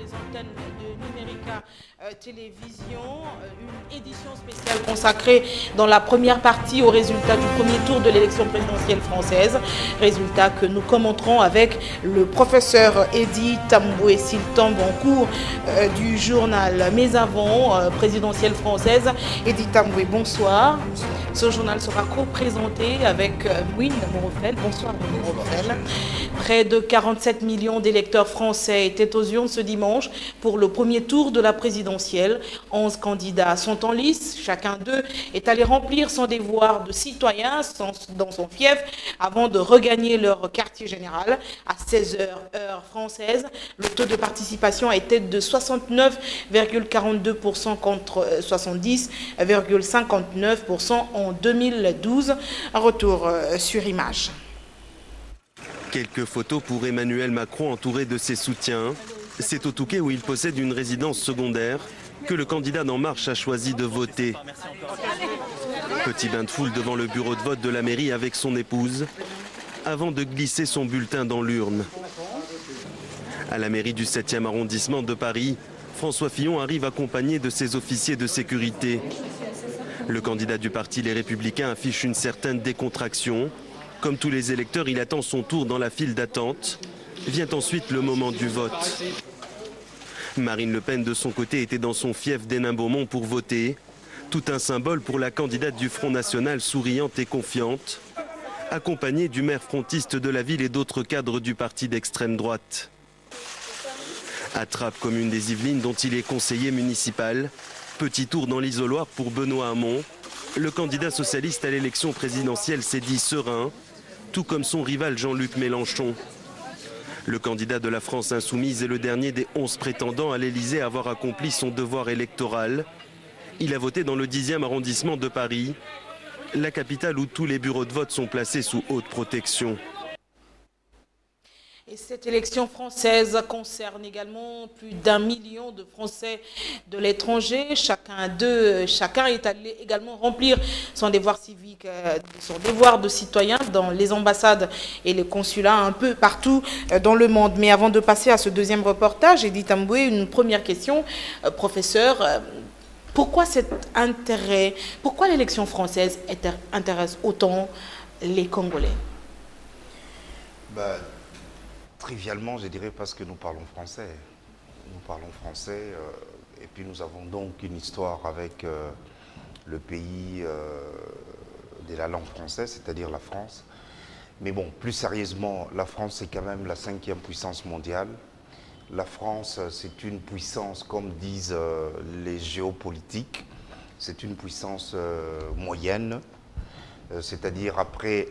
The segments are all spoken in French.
les antennes de Numérica Télévision, une édition spéciale consacrée dans la première partie aux résultats du premier tour de l'élection présidentielle française. Résultats que nous commenterons avec le professeur Eddy Tambwe Siltombe en cours du journal Mais avant, présidentielle française. Eddy Tambwe, bonsoir. Ce journal sera co-présenté avec Win Morofel. Bonsoir Win Morofel. Près de 47 millions d'électeurs français étaient aux urnes ce dimanche pour le premier tour de la présidentielle. 11 candidats sont en lice. Chacun d'eux est allé remplir son devoir de citoyen dans son fief avant de regagner leur quartier général. À 16 h, heure française, le taux de participation était de 69,42% contre 70,59% en 2012. Un retour sur image. Quelques photos pour Emmanuel Macron entouré de ses soutiens. C'est au Touquet où il possède une résidence secondaire que le candidat d'En Marche a choisi de voter. Petit bain de foule devant le bureau de vote de la mairie avec son épouse avant de glisser son bulletin dans l'urne. À la mairie du 7e arrondissement de Paris, François Fillon arrive accompagné de ses officiers de sécurité. Le candidat du parti Les Républicains affiche une certaine décontraction. Comme tous les électeurs, il attend son tour dans la file d'attente. Vient ensuite le moment du vote. Marine Le Pen, de son côté, était dans son fief d'Hénin-Beaumont pour voter. Tout un symbole pour la candidate du Front National, souriante et confiante, accompagnée du maire frontiste de la ville et d'autres cadres du parti d'extrême droite. À Trappes, commune des Yvelines, dont il est conseiller municipal. Petit tour dans l'isoloir pour Benoît Hamon. Le candidat socialiste à l'élection présidentielle s'est dit serein, tout comme son rival Jean-Luc Mélenchon. Le candidat de la France insoumise est le dernier des 11 prétendants à l'Élysée à avoir accompli son devoir électoral. Il a voté dans le 10e arrondissement de Paris, la capitale où tous les bureaux de vote sont placés sous haute protection. Et cette élection française concerne également plus d'1 million de Français de l'étranger. Chacun est allé également remplir son devoir civique, son devoir de citoyen dans les ambassades et les consulats un peu partout dans le monde. Mais avant de passer à ce deuxième reportage, Eddy Tambwe, une première question. Professeur, pourquoi cet intérêt, pourquoi l'élection française intéresse autant les Congolais? Trivialement, je dirais parce que nous parlons français. Nous parlons français et puis nous avons donc une histoire avec le pays de la langue française, c'est-à-dire la France. Mais bon, plus sérieusement, la France c'est quand même la 5e puissance mondiale. La France, c'est une puissance, comme disent les géopolitiques, c'est une puissance moyenne, c'est-à-dire après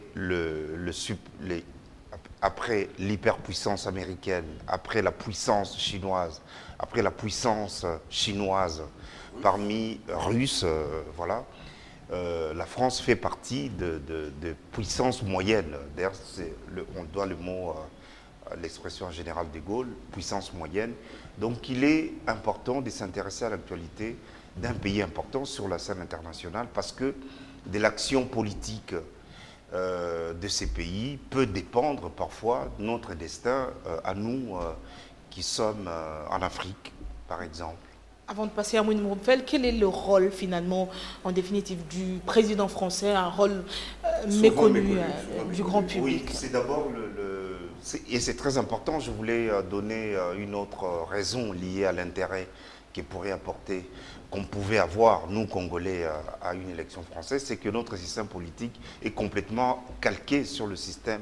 après l'hyperpuissance américaine, après la puissance chinoise, parmi Russes, voilà, la France fait partie de puissances moyennes. D'ailleurs, on doit le mot à l'expression générale de Gaulle, puissance moyenne. Donc il est important de s'intéresser à l'actualité d'un pays important sur la scène internationale parce que de l'action politique de ces pays peut dépendre parfois de notre destin à nous qui sommes en Afrique, par exemple. Avant de passer à Win Morofel, quel est le rôle finalement, en définitive, du président français, un rôle méconnu du grand public? Oui, c'est d'abord et c'est très important, je voulais donner une autre raison liée à l'intérêt qui pourrait apporter, qu'on pouvait avoir, nous, Congolais, à une élection française, c'est que notre système politique est complètement calqué sur le système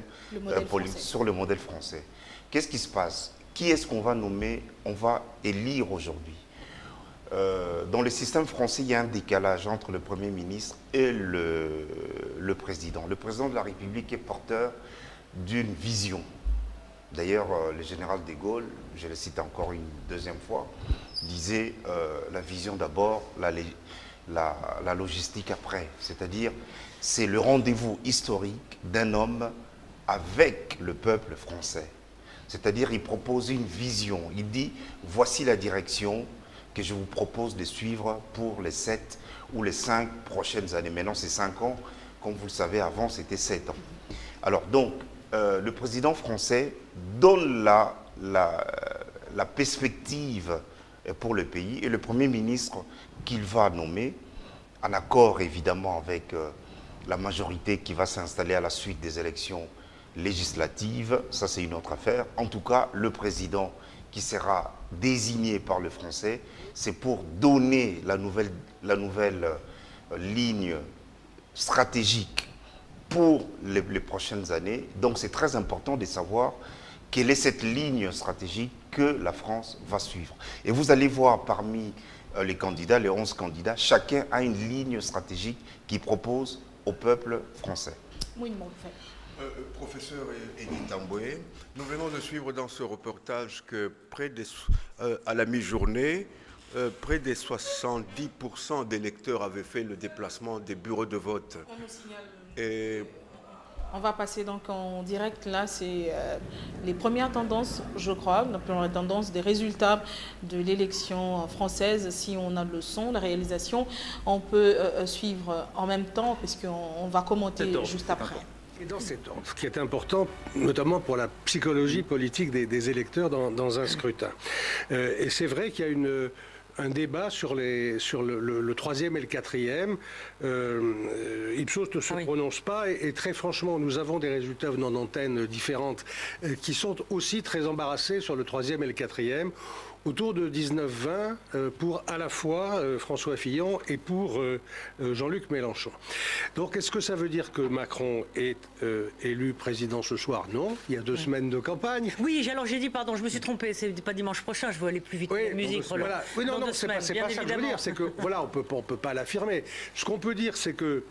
sur le modèle français. Qu'est-ce qui se passe? Qui est-ce qu'on va nommer? On va élire aujourd'hui. Dans le système français, il y a un décalage entre le Premier ministre et le Président. Le Président de la République est porteur d'une vision. D'ailleurs, le général de Gaulle, je le cite encore une deuxième fois, disait la vision d'abord, la logistique après. C'est-à-dire, c'est le rendez-vous historique d'un homme avec le peuple français. C'est-à-dire, il propose une vision. Il dit, voici la direction que je vous propose de suivre pour les 7 ou les 5 prochaines années. Maintenant, c'est 5 ans. Comme vous le savez, avant, c'était 7 ans. Alors, donc, le président français donne la perspective pour le pays. Et le Premier ministre qu'il va nommer, en accord évidemment avec la majorité qui va s'installer à la suite des élections législatives, ça c'est une autre affaire. En tout cas, le président qui sera désigné par le Français, c'est pour donner la nouvelle ligne stratégique pour les prochaines années. Donc c'est très important de savoir quelle est cette ligne stratégique que la France va suivre. Et vous allez voir parmi les candidats, les 11 candidats, chacun a une ligne stratégique qu'il propose au peuple français. Oui, professeur Edith Tamboué, nous venons de suivre dans ce reportage que à la mi-journée, près de 70% des électeurs avaient fait le déplacement des bureaux de vote. On nous signale. Et on va passer donc en direct, là, c'est les premières tendances, je crois, la première tendance des résultats de l'élection française. Si on a le son, la réalisation, on peut suivre en même temps, puisqu'on va commenter juste après. Et dans cet ordre, ce qui est important, notamment pour la psychologie politique des électeurs dans un scrutin. Et c'est vrai qu'il y a un débat sur le troisième et le quatrième. Ipsos ne se prononce pas et très franchement, nous avons des résultats venant d'antennes différentes qui sont aussi très embarrassés sur le troisième et le quatrième. Autour de 19-20 pour à la fois François Fillon et pour Jean-Luc Mélenchon. Donc est-ce que ça veut dire que Macron est élu président ce soir? Non, il y a 2 semaines de campagne. Oui, alors j'ai dit, pardon, je me suis trompé, c'est pas dimanche prochain, je veux aller plus vite. Oui, la musique, voilà. Oui, non, c'est pas ça que je veux dire, c'est que voilà, on peut pas l'affirmer. Ce qu'on peut dire, c'est que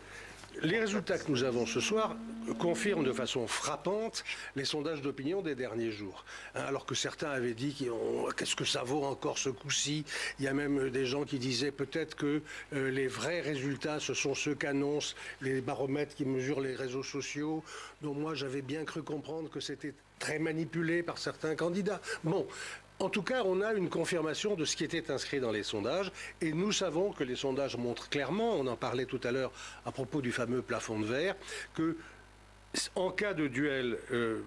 les résultats que nous avons ce soir confirment de façon frappante les sondages d'opinion des derniers jours. Alors que certains avaient dit qu'est-ce que ça vaut encore ce coup-ci. Il y a même des gens qui disaient peut-être que les vrais résultats, ce sont ceux qu'annoncent les baromètres qui mesurent les réseaux sociaux, dont moi j'avais bien cru comprendre que c'était très manipulé par certains candidats. Bon. En tout cas, on a une confirmation de ce qui était inscrit dans les sondages et nous savons que les sondages montrent clairement, on en parlait tout à l'heure à propos du fameux plafond de verre, que en cas de duel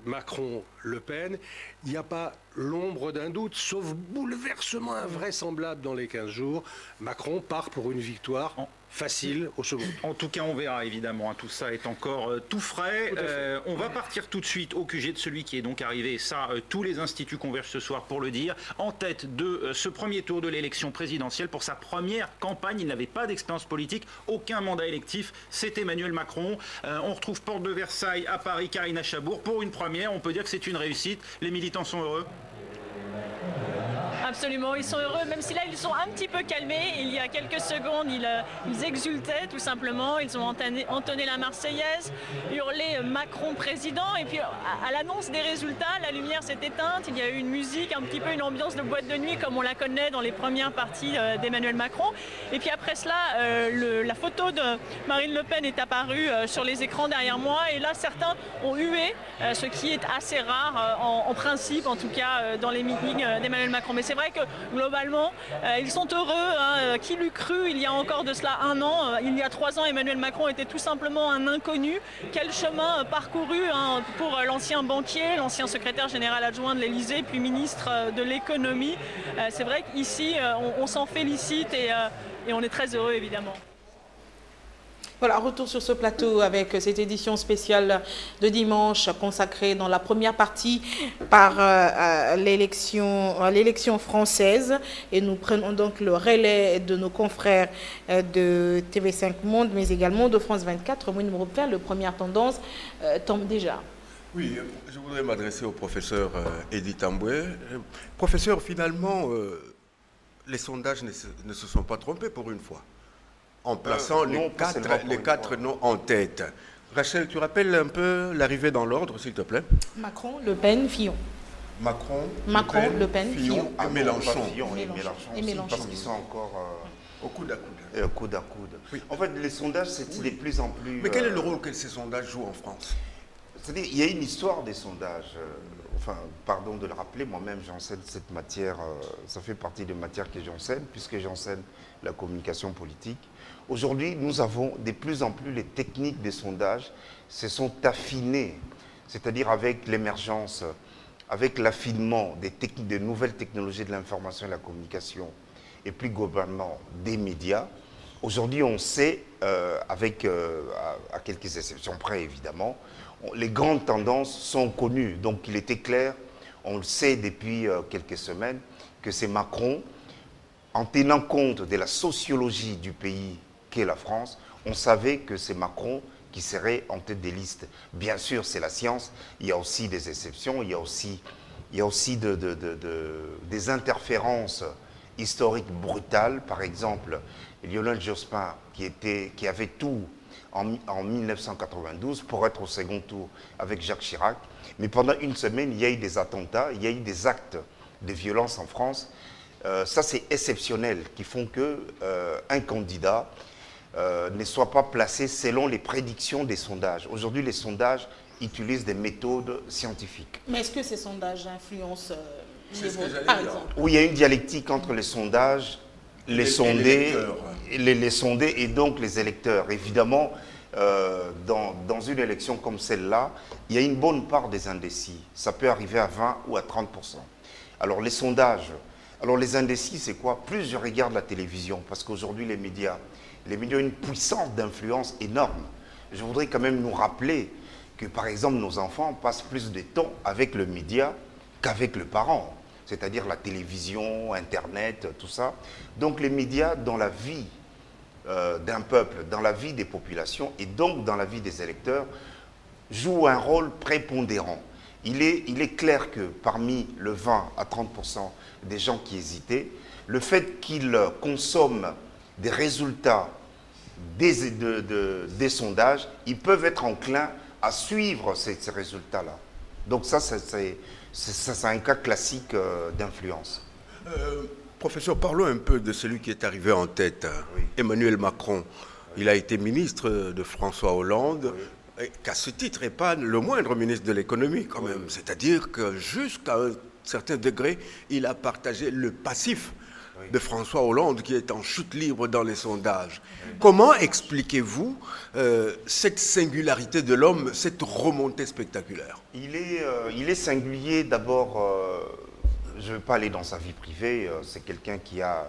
Macron-Le Pen, il n'y a pas l'ombre d'un doute, sauf bouleversement invraisemblable dans les 15 jours. Macron part pour une victoire facile au second tour. En tout cas, on verra évidemment. Tout ça est encore tout frais. On va partir tout de suite au QG de celui qui est donc arrivé. Ça, tous les instituts convergent ce soir pour le dire. En tête de ce premier tour de l'élection présidentielle pour sa première campagne. Il n'avait pas d'expérience politique, aucun mandat électif. C'est Emmanuel Macron. On retrouve Porte de Versailles à Paris, Karina Chabour. Pour une première, on peut dire que c'est une réussite. Les militants sont heureux. Absolument, ils sont heureux, même si là ils sont un petit peu calmés. Il y a quelques secondes, ils exultaient tout simplement. Ils ont entonné la Marseillaise, hurlé Macron président. Et puis à l'annonce des résultats, la lumière s'est éteinte. Il y a eu une musique, un petit peu une ambiance de boîte de nuit comme on la connaît dans les premières parties d'Emmanuel Macron. Et puis après cela, la photo de Marine Le Pen est apparue sur les écrans derrière moi. Et là, certains ont hué, ce qui est assez rare en principe, en tout cas dans les meetings d'Emmanuel Macron. Mais c'est vrai que globalement, ils sont heureux. Hein. Qui l'eût cru il y a encore de cela 1 an? Il y a 3 ans, Emmanuel Macron était tout simplement un inconnu. Quel chemin parcouru pour l'ancien banquier, l'ancien secrétaire général adjoint de l'Élysée, puis ministre de l'économie. C'est vrai qu'ici, on s'en félicite et on est très heureux évidemment. Voilà, retour sur ce plateau avec cette édition spéciale de dimanche consacrée dans la première partie par l'élection française. Et nous prenons donc le relais de nos confrères de TV5 Monde, mais également de France 24. Moi, nous repère le première tendance tombe déjà. Oui, je voudrais m'adresser au professeur Edith Tamboué. Professeur, finalement, les sondages ne se sont pas trompés pour une fois, en plaçant les quatre noms en tête. Rachel, tu rappelles un peu l'arrivée dans l'ordre, s'il te plaît? Macron, Le Pen, Fillon. Macron, Le Pen, Fillon et Mélenchon. Et Mélenchon. Parce qu'ils sont encore au coude à coude. coude à coude. Oui. En fait, les sondages, c'est de plus en plus... Mais quel est le rôle que ces sondages jouent en France? C'est-à-dire, il y a une histoire des sondages. Enfin, pardon de le rappeler, moi-même, j'enseigne cette matière. Ça fait partie des matières que j'enseigne, puisque j'enseigne la communication politique. Aujourd'hui, nous avons de plus en plus les techniques des sondages se sont affinées, c'est-à-dire avec l'émergence avec l'affinement des nouvelles technologies de l'information et de la communication, et plus globalement des médias, aujourd'hui on sait, à quelques exceptions près évidemment, les grandes tendances sont connues. Donc il était clair, on le sait depuis quelques semaines, que c'est Macron, en tenant compte de la sociologie du pays qu'est la France, on savait que c'est Macron qui serait en tête des listes. Bien sûr, c'est la science, il y a aussi des exceptions, il y a aussi des interférences historiques brutales. Par exemple, Lionel Jospin, qui avait tout en 1992 pour être au second tour avec Jacques Chirac. Mais pendant une semaine, il y a eu des attentats, il y a eu des actes de violence en France. Ça, c'est exceptionnel, qui font qu'un candidat ne soit pas placé selon les prédictions des sondages. Aujourd'hui, les sondages utilisent des méthodes scientifiques. Mais est-ce que ces sondages influencent les votes, par exemple? Oui, il y a une dialectique entre les sondages, les sondés et donc les électeurs. Évidemment, dans une élection comme celle-là, il y a une bonne part des indécis. Ça peut arriver à 20 ou à 30%. Alors les sondages, alors les indécis, c'est quoi? Plus je regarde la télévision, parce qu'aujourd'hui les médias ont une puissance d'influence énorme. Je voudrais quand même nous rappeler que, par exemple, nos enfants passent plus de temps avec le média qu'avec le parent, c'est-à-dire la télévision, Internet, tout ça. Donc les médias, dans la vie d'un peuple, dans la vie des populations et donc dans la vie des électeurs, jouent un rôle prépondérant. Il est clair que parmi le 20 à 30% des gens qui hésitaient, le fait qu'ils consomment des résultats des sondages, ils peuvent être enclins à suivre ces résultats-là. Donc ça, c'est un cas classique d'influence. Professeur, parlons un peu de celui qui est arrivé en tête, oui. Emmanuel Macron. Il a été ministre de François Hollande, oui. Qu'à ce titre n'est pas le moindre ministre de l'économie quand même. Oui. C'est-à-dire que jusqu'à un certain degré, il a partagé le passif de François Hollande qui est en chute libre dans les sondages. Comment expliquez-vous cette singularité de l'homme, cette remontée spectaculaire? Il est singulier d'abord, je ne vais pas aller dans sa vie privée, c'est quelqu'un qui a...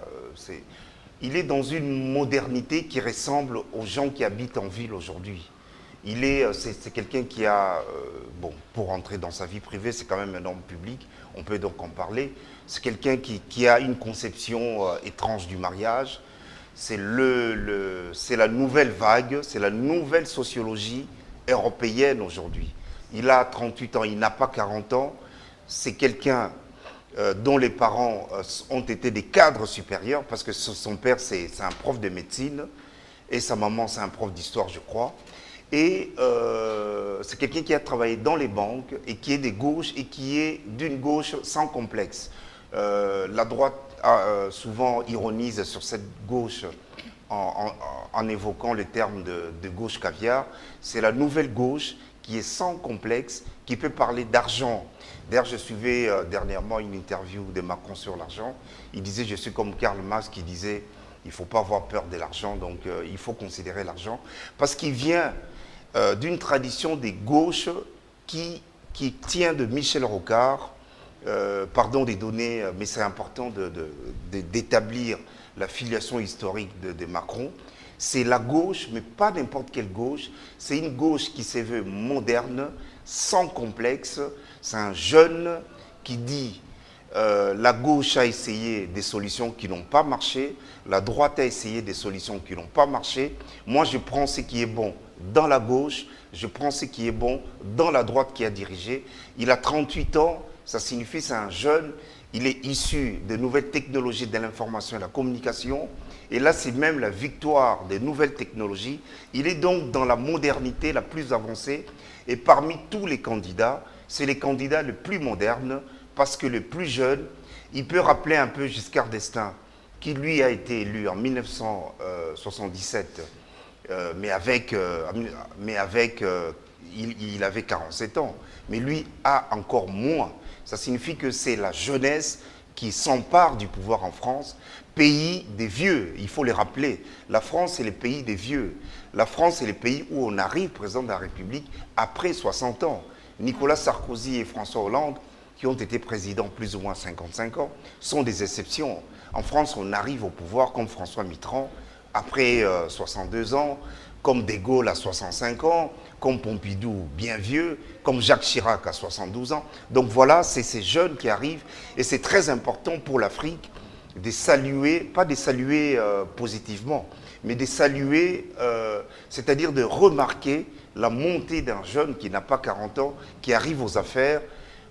il est dans une modernité qui ressemble aux gens qui habitent en ville aujourd'hui. C'est quelqu'un qui a... bon, pour entrer dans sa vie privée, c'est quand même un homme public, on peut donc en parler. C'est quelqu'un qui a une conception étrange du mariage. C'est la nouvelle vague, c'est la nouvelle sociologie européenne aujourd'hui. Il a 38 ans, il n'a pas 40 ans. C'est quelqu'un dont les parents ont été des cadres supérieurs, parce que son père, c'est un prof de médecine, et sa maman, c'est un prof d'histoire, je crois. Et c'est quelqu'un qui a travaillé dans les banques et qui est de gauche et qui est d'une gauche sans complexe. La droite souvent ironise sur cette gauche en évoquant le terme de gauche caviar. C'est la nouvelle gauche qui est sans complexe, qui peut parler d'argent. D'ailleurs, je suivais dernièrement une interview de Macron sur l'argent. Il disait, je suis comme Karl Marx qui disait, il ne faut pas avoir peur de l'argent, donc il faut considérer l'argent. Parce qu'il vient d'une tradition des gauches qui tient de Michel Rocard. Pardon des données, mais c'est important d'établir la filiation historique de Macron. C'est la gauche, mais pas n'importe quelle gauche. C'est une gauche qui se veut moderne, sans complexe. C'est un jeune qui dit la gauche a essayé des solutions qui n'ont pas marché, la droite a essayé des solutions qui n'ont pas marché. Moi, je prends ce qui est bon dans la gauche, je prends ce qui est bon dans la droite qui a dirigé. Il a 38 ans. Ça signifie que c'est un jeune, il est issu de nouvelles technologies de l'information et de la communication. Et là, c'est même la victoire des nouvelles technologies. Il est donc dans la modernité la plus avancée. Et parmi tous les candidats, c'est les candidats les plus modernes, parce que le plus jeune, il peut rappeler un peu Giscard d'Estaing, qui lui a été élu en 1977, mais il avait 47 ans. Mais lui a encore moins. Ça signifie que c'est la jeunesse qui s'empare du pouvoir en France, pays des vieux, il faut les rappeler. La France, c'est le pays des vieux. La France, c'est le pays où on arrive président de la République après 60 ans. Nicolas Sarkozy et François Hollande, qui ont été présidents plus ou moins 55 ans sont des exceptions. En France, on arrive au pouvoir comme François Mitterrand, après 62 ans, comme De Gaulle à 65 ans, comme Pompidou bien vieux, comme Jacques Chirac à 72 ans. Donc voilà, c'est ces jeunes qui arrivent et c'est très important pour l'Afrique de saluer, pas de saluer positivement, mais de saluer, c'est-à-dire de remarquer la montée d'un jeune qui n'a pas 40 ans, qui arrive aux affaires,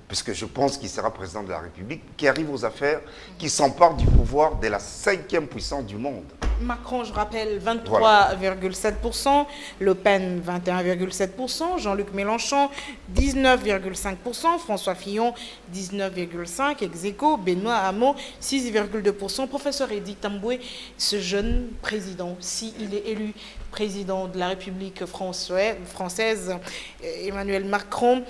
puisque je pense qu'il sera président de la République, qui arrive aux affaires, qui s'empare du pouvoir de la 5e puissance du monde. Macron, je rappelle, 23,7%, Le Pen, 21,7%, Jean-Luc Mélenchon, 19,5%, François Fillon, 19,5%, ex-aequo, Benoît Hamon, 6,2%. Professeur Eddy Tambwe, ce jeune président, s'il est élu président de la République française, Emmanuel Macron,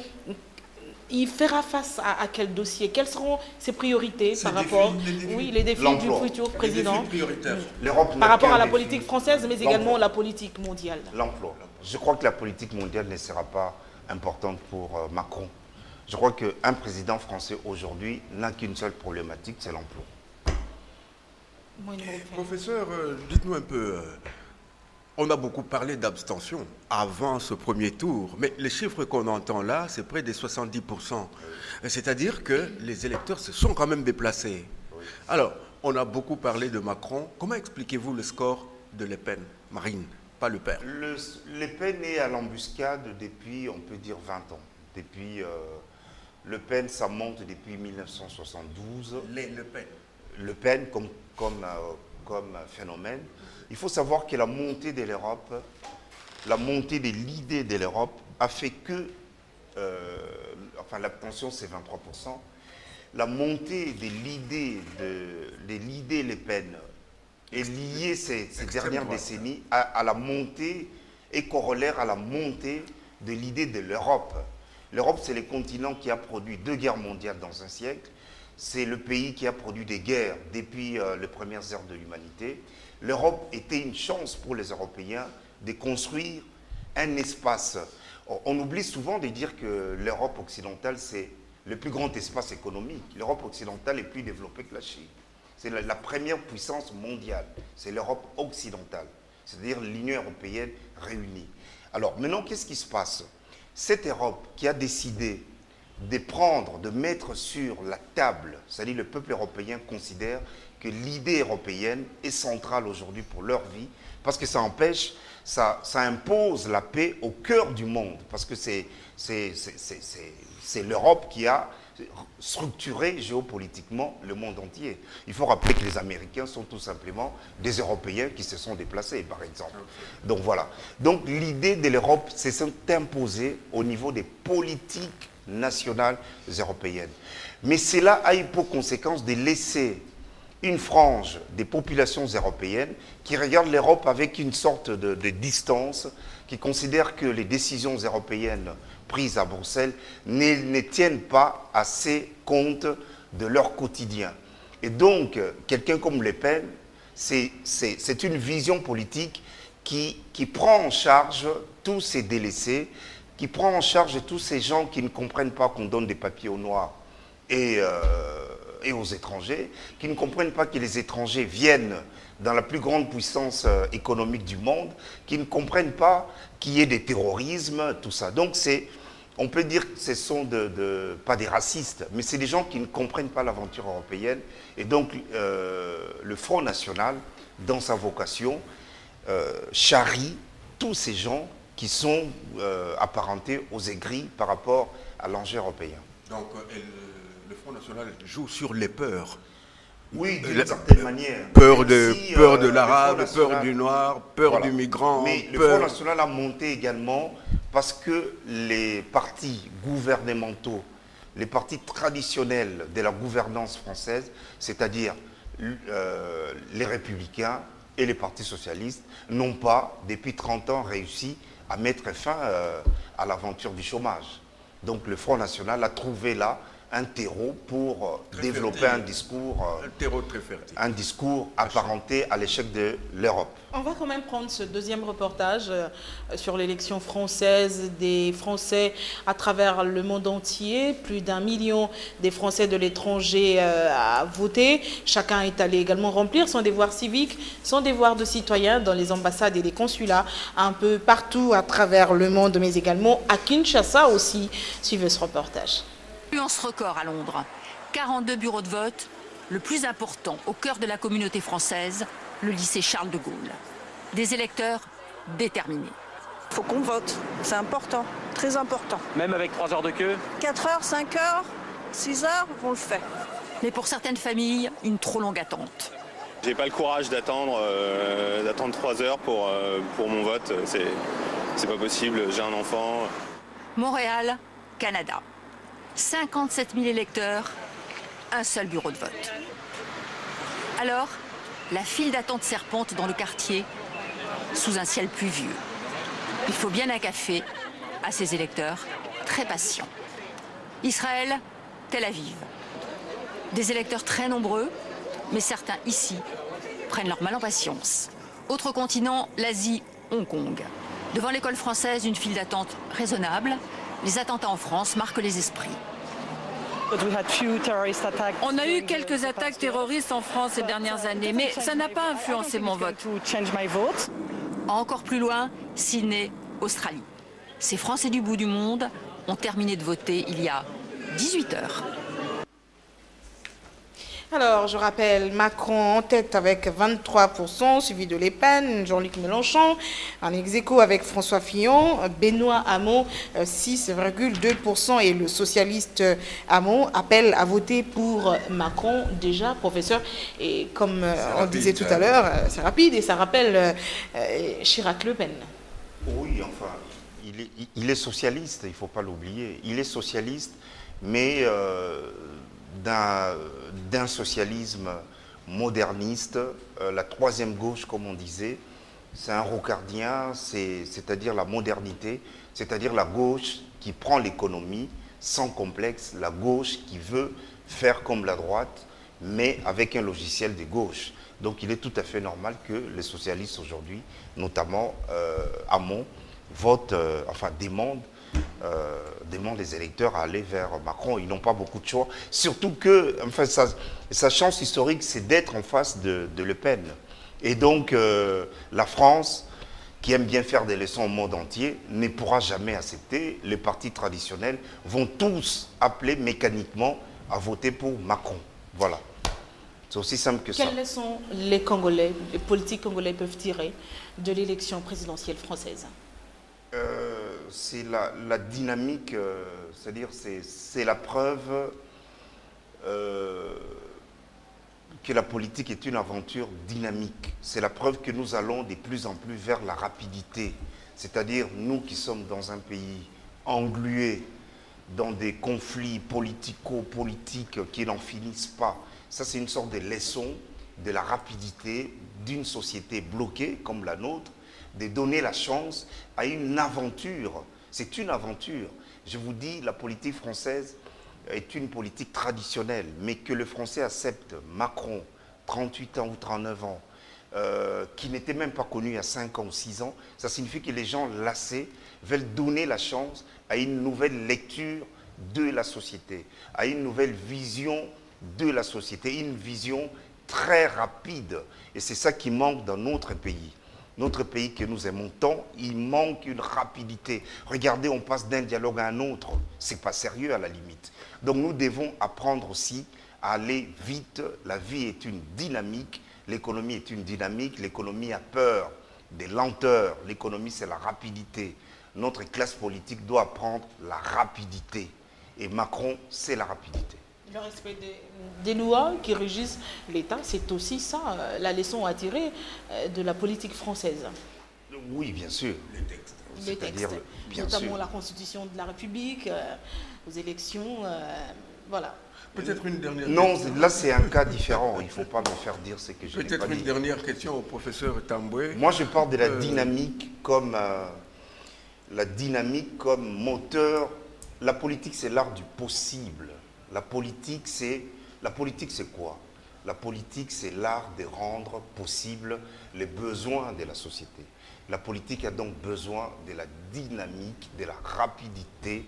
il fera face à quel dossier? Quelles seront ses priorités par rapport les défis du futur président par rapport à la politique française, mais également la politique mondiale? L'emploi. Je crois que la politique mondiale ne sera pas importante pour Macron. Je crois qu'un président français aujourd'hui n'a qu'une seule problématique, c'est l'emploi. Professeur, dites-nous un peu... On a beaucoup parlé d'abstention avant ce premier tour, mais les chiffres qu'on entend là, c'est près des 70%. C'est-à-dire que les électeurs se sont quand même déplacés. Alors, on a beaucoup parlé de Macron. Comment expliquez-vous le score de Le Pen, Marine, pas Le Pen? Le Pen est à l'embuscade depuis, on peut dire, 20 ans. Depuis Le Pen, ça monte depuis 1972. Le Pen. Le Pen comme phénomène. Il faut savoir que la montée de l'Europe, la montée de l'idée de l'Europe a fait que, enfin l'abstention c'est 23%, la montée de l'idée Le Pen est liée ces dernières décennies à la montée et corollaire à la montée de l'idée de l'Europe. L'Europe, c'est le continent qui a produit 2 guerres mondiales dans un siècle. C'est le pays qui a produit des guerres depuis les premières heures de l'humanité. L'Europe était une chance pour les Européens de construire un espace. On oublie souvent de dire que l'Europe occidentale, c'est le plus grand espace économique. L'Europe occidentale est plus développée que la Chine. C'est la première puissance mondiale. C'est l'Europe occidentale, c'est-à-dire l'Union européenne réunie. Alors maintenant, qu'est-ce qui se passe? Cette Europe qui a décidé de mettre sur la table, c'est-à-dire le peuple européen considère que l'idée européenne est centrale aujourd'hui pour leur vie, parce que ça empêche, ça impose la paix au cœur du monde, parce que c'est l'Europe qui a structuré géopolitiquement le monde entier. Il faut rappeler que les Américains sont tout simplement des Européens qui se sont déplacés, par exemple. Donc voilà. Donc l'idée de l'Europe s'est imposée au niveau des politiques nationales européennes. Mais cela a eu pour conséquence de laisser une frange des populations européennes qui regardent l'Europe avec une sorte de distance, qui considèrent que les décisions européennes prises à Bruxelles ne tiennent pas assez compte de leur quotidien. Et donc, quelqu'un comme Le Pen, c'est une vision politique qui prend en charge tous ces délaissés, qui prend en charge tous ces gens qui ne comprennent pas qu'on donne des papiers aux Noirs et aux étrangers, qui ne comprennent pas que les étrangers viennent dans la plus grande puissance économique du monde, qui ne comprennent pas qu'il y ait des terrorismes, tout ça. Donc on peut dire que ce sont pas des racistes, mais c'est des gens qui ne comprennent pas l'aventure européenne. Et donc le Front National, dans sa vocation, charrie tous ces gens qui sont apparentés aux aigris par rapport à l'enjeu européen. Donc le Front National joue sur les peurs. Oui, d'une certaine manière. Peur de l'arabe, peur du noir, peur du migrant. Mais le Front National a monté également parce que les partis gouvernementaux, les partis traditionnels de la gouvernance française, c'est-à-dire les Républicains et les partis socialistes, n'ont pas, depuis 30 ans, réussi à mettre fin à l'aventure du chômage. Donc le Front National a trouvé là un terreau pour développer un discours, un discours apparenté à l'échec de l'Europe. On va quand même prendre ce deuxième reportage sur l'élection française des Français à travers le monde entier. Plus d'1 million des Français de l'étranger a voté. Chacun est allé également remplir son devoir civique, son devoir de citoyen dans les ambassades et les consulats un peu partout à travers le monde, mais également à Kinshasa aussi. Suivez ce reportage. Influence record à Londres. 42 bureaux de vote, le plus important au cœur de la communauté française, le lycée Charles de Gaulle. Des électeurs déterminés. Il faut qu'on vote, c'est important, très important. Même avec 3 heures de queue? 4 heures, 5 heures, 6 heures, on le fait. Mais pour certaines familles, une trop longue attente. J'ai pas le courage d'attendre 3 heures pour mon vote, c'est pas possible, j'ai un enfant. Montréal, Canada. 57 000 électeurs, un seul bureau de vote. Alors, la file d'attente serpente dans le quartier, sous un ciel pluvieux. Il faut bien un café à ces électeurs très patients. Israël, Tel Aviv. Des électeurs très nombreux, mais certains ici prennent leur mal en patience. Autre continent, l'Asie, Hong Kong. Devant l'école française, une file d'attente raisonnable. Les attentats en France marquent les esprits. On a eu quelques attaques terroristes en France ces dernières années, mais ça n'a pas influencé mon vote. Encore plus loin, Sydney, Australie. Ces Français du bout du monde ont terminé de voter il y a 18 heures. Alors, je rappelle, Macron en tête avec 23%, suivi de Le Pen, Jean-Luc Mélenchon, en ex-aequo avec François Fillon, Benoît Hamon, 6,2%, et le socialiste Hamon appelle à voter pour Macron, déjà, professeur. Et comme on disait tout à l'heure, c'est rapide et ça rappelle Chirac-Le Pen. Oui, enfin, il est socialiste, il ne faut pas l'oublier. Il est socialiste, mais d'un socialisme moderniste, la troisième gauche, comme on disait, c'est un rocardien, c'est-à-dire la modernité, c'est-à-dire la gauche qui prend l'économie sans complexe, la gauche qui veut faire comme la droite, mais avec un logiciel de gauche. Donc il est tout à fait normal que les socialistes aujourd'hui, notamment Hamon, votent, demandent les électeurs à aller vers Macron. Ils n'ont pas beaucoup de choix. Surtout que sa chance historique, c'est d'être en face de Le Pen. Et donc, la France, qui aime bien faire des leçons au monde entier, ne pourra jamais accepter. Les partis traditionnels vont tous appeler mécaniquement à voter pour Macron. Voilà. C'est aussi simple que ça. Quelles leçons les Congolais, les politiques congolais peuvent tirer de l'élection présidentielle française? C'est la dynamique, c'est-à-dire c'est la preuve que la politique est une aventure dynamique. C'est la preuve que nous allons de plus en plus vers la rapidité. C'est-à-dire nous qui sommes dans un pays englué dans des conflits politico-politiques qui n'en finissent pas. Ça, c'est une sorte de leçon de la rapidité d'une société bloquée comme la nôtre, de donner la chance à une aventure. C'est une aventure. Je vous dis, la politique française est une politique traditionnelle, mais que le Français accepte Macron, 38 ans ou 39 ans, qui n'était même pas connu il y a 5 ans ou 6 ans, ça signifie que les gens lassés veulent donner la chance à une nouvelle lecture de la société, à une nouvelle vision de la société, une vision très rapide. Et c'est ça qui manque dans notre pays. Notre pays que nous aimons tant, il manque une rapidité. Regardez, on passe d'un dialogue à un autre. Ce n'est pas sérieux à la limite. Donc nous devons apprendre aussi à aller vite. La vie est une dynamique. L'économie est une dynamique. L'économie a peur des lenteurs. L'économie, c'est la rapidité. Notre classe politique doit apprendre la rapidité. Et Macron, c'est la rapidité. Le respect des lois qui régissent l'État, c'est aussi ça, la leçon à tirer de la politique française. Oui, bien sûr. Les textes, notamment la Constitution de la République, aux élections, voilà. Peut-être une dernière question. Non, là c'est un cas différent, il ne faut pas me faire dire ce que je n'ai pas dit. Peut-être une dernière question au professeur Tamboué. Moi je parle de la dynamique comme moteur. La politique c'est l'art du possible. La politique, c'est quoi? La politique, c'est l'art de rendre possible les besoins de la société. La politique a donc besoin de la dynamique, de la rapidité,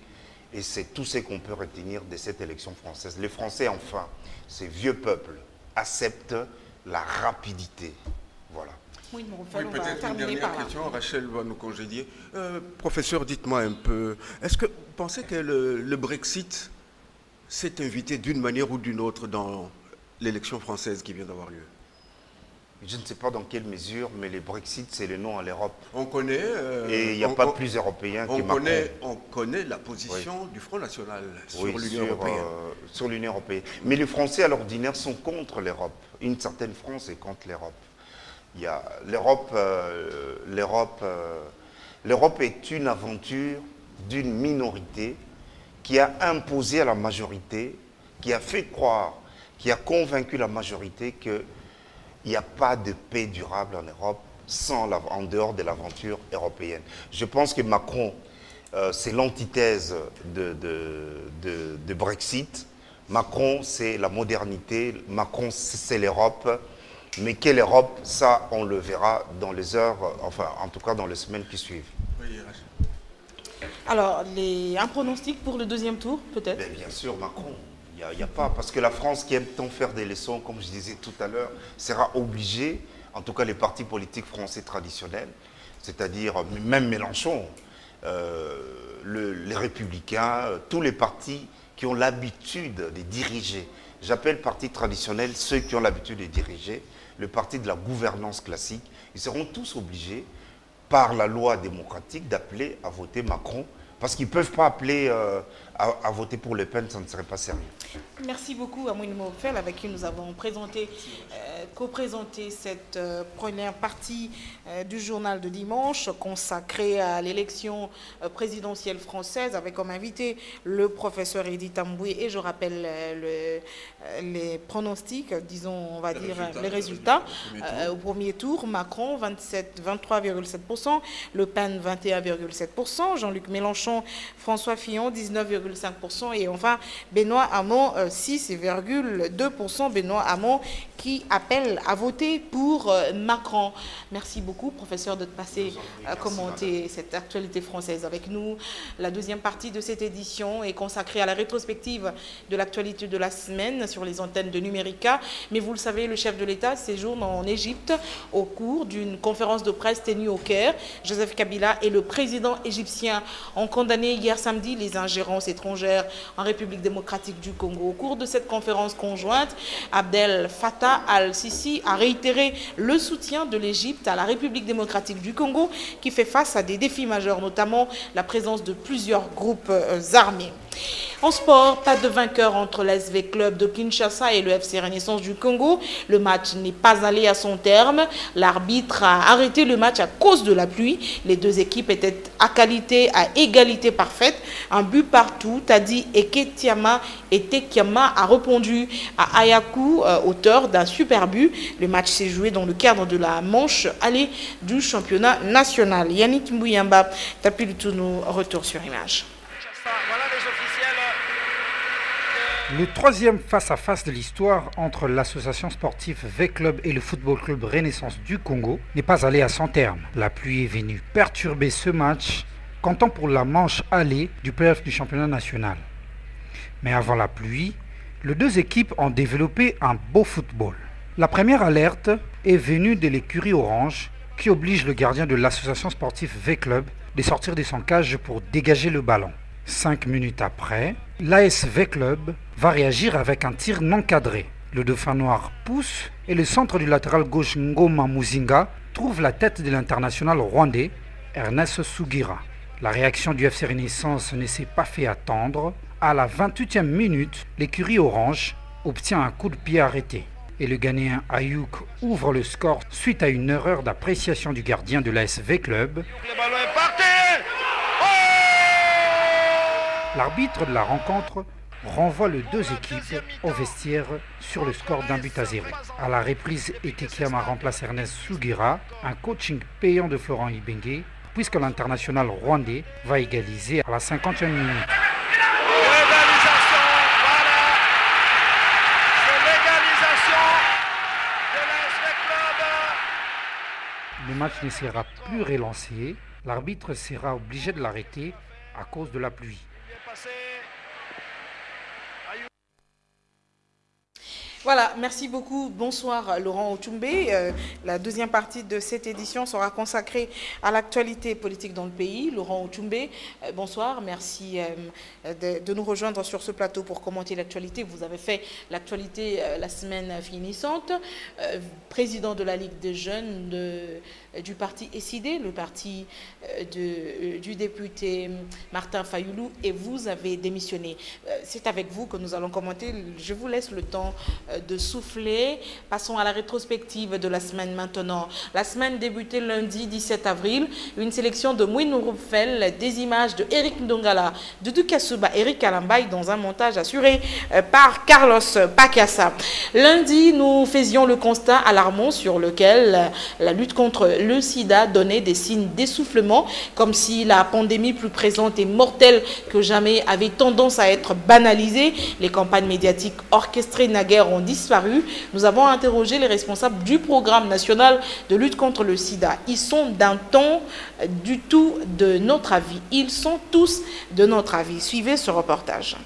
et c'est tout ce qu'on peut retenir de cette élection française. Les Français, enfin, ces vieux peuples, acceptent la rapidité. Voilà. Oui, peut-être une dernière question, Rachel va nous congédier. Professeur, dites-moi un peu, est-ce que vous pensez que le Brexit s'est invité d'une manière ou d'une autre dans l'élection française qui vient d'avoir lieu? Je ne sais pas dans quelle mesure, mais le Brexit, c'est le nom à l'Europe. On connaît... et il n'y a pas plus européen que Macron. On connaît la position du Front National sur l'Union européenne. Sur l'Union européenne. Mais les Français, à l'ordinaire, sont contre l'Europe. Une certaine France est contre l'Europe. L'Europe est une aventure d'une minorité qui a imposé à la majorité, qui a fait croire, qui a convaincu la majorité qu'il n'y a pas de paix durable en Europe en dehors de l'aventure européenne. Je pense que Macron, c'est l'antithèse de Brexit. Macron, c'est la modernité. Macron, c'est l'Europe. Mais quelle Europe, ça, on le verra dans les heures, enfin, en tout cas dans les semaines qui suivent. Oui, alors, un pronostic pour le deuxième tour, peut-être? Bien sûr, Macron. Il n'y a pas, parce que la France qui aime tant faire des leçons, comme je disais tout à l'heure, sera obligée, en tout cas les partis politiques français traditionnels, c'est-à-dire même Mélenchon, les Républicains, tous les partis qui ont l'habitude de diriger. J'appelle partis traditionnels ceux qui ont l'habitude de diriger, le parti de la gouvernance classique. Ils seront tous obligés, par la loi démocratique, d'appeler à voter Macron, parce qu'ils ne peuvent pas appeler à voter pour Le Pen, ça ne serait pas sérieux. Merci beaucoup à Mouine Mofel, avec qui nous avons co-présenté cette première partie du journal de dimanche consacrée à l'élection présidentielle française, avec comme invité le professeur Eddy Tamboué, et je rappelle les pronostics, disons, on va dire les résultats. Au premier tour, Macron 23,7%, Le Pen 21,7%, Jean-Luc Mélenchon, François Fillon 19,5%, et enfin Benoît Hamon 6,2%. Benoît Hamon qui appelle à voter pour Macron. Merci beaucoup, professeur, de passer à commenter cette actualité française avec nous. La deuxième partie de cette édition est consacrée à la rétrospective de l'actualité de la semaine sur les antennes de Numérica. Mais vous le savez, le chef de l'État séjourne en Égypte au cours d'une conférence de presse tenue au Caire. Joseph Kabila et le président égyptien ont condamné hier samedi les ingérences étrangères en République démocratique du Congo. Au cours de cette conférence conjointe, Abdel Fattah al-Sisi a réitéré le soutien de l'Égypte à la République démocratique du Congo qui fait face à des défis majeurs, notamment la présence de plusieurs groupes armés. En sport, pas de vainqueur entre l'SV Club de Kinshasa et le FC Renaissance du Congo. Le match n'est pas allé à son terme. L'arbitre a arrêté le match à cause de la pluie. Les deux équipes étaient à égalité parfaite. Un but partout. Tadi Eketiama et Tekiama a répondu à Ayaku, auteur d'un super but. Le match s'est joué dans le cadre de la manche allée du championnat national. Yannick Mbouyamba, tapis du Tounou, retour sur image. Le troisième face-à-face de l'histoire entre l'association sportive V-Club et le football club Renaissance du Congo n'est pas allé à son terme. La pluie est venue perturber ce match, comptant pour la manche allée du play-off du championnat national. Mais avant la pluie, les deux équipes ont développé un beau football. La première alerte est venue de l'écurie orange qui oblige le gardien de l'association sportive V-Club de sortir de son cage pour dégager le ballon. 5 minutes après, l'ASV Club va réagir avec un tir non cadré. Le dauphin noir pousse et le centre du latéral gauche Ngoma Muzinga trouve la tête de l'international rwandais Ernest Sugira. La réaction du FC Renaissance ne s'est pas fait attendre. À la 28e minute, l'écurie orange obtient un coup de pied arrêté. Et le Ghanéen Ayouk ouvre le score suite à une erreur d'appréciation du gardien de l'ASV Club. Le ballon est parti. L'arbitre de la rencontre renvoie les deux équipes au vestiaire sur le score d'1-0. À la reprise, Etekiama remplace Ernest Sugira, un coaching payant de Florent Ibenge, puisque l'international rwandais va égaliser à la 50e minute. Le match ne sera plus relancé. L'arbitre sera obligé de l'arrêter à cause de la pluie. Voilà, merci beaucoup. Bonsoir Laurent Otumbe. La deuxième partie de cette édition sera consacrée à l'actualité politique dans le pays. Laurent Otumbe, bonsoir. Merci de nous rejoindre sur ce plateau pour commenter l'actualité. Vous avez fait l'actualité la semaine finissante. Président de la Ligue des jeunes du parti SID, le parti du député Martin Fayoulou, et vous avez démissionné. C'est avec vous que nous allons commenter. Je vous laisse le temps de souffler. Passons à la rétrospective de la semaine maintenant. La semaine débutait lundi 17 avril. Une sélection de Mouinou Roupfel, des images de Eric Ndongala, Doudou Kassouba, Eric Kalambaye dans un montage assuré par Carlos Pakiassa. Lundi, nous faisions le constat alarmant sur lequel la lutte contre le sida donnait des signes d'essoufflement, comme si la pandémie plus présente et mortelle que jamais avait tendance à être banalisée. Les campagnes médiatiques orchestrées naguère ont disparu. Nous avons interrogé les responsables du programme national de lutte contre le sida. Ils sont d'un ton du tout de notre avis. Ils sont tous de notre avis. Suivez ce reportage.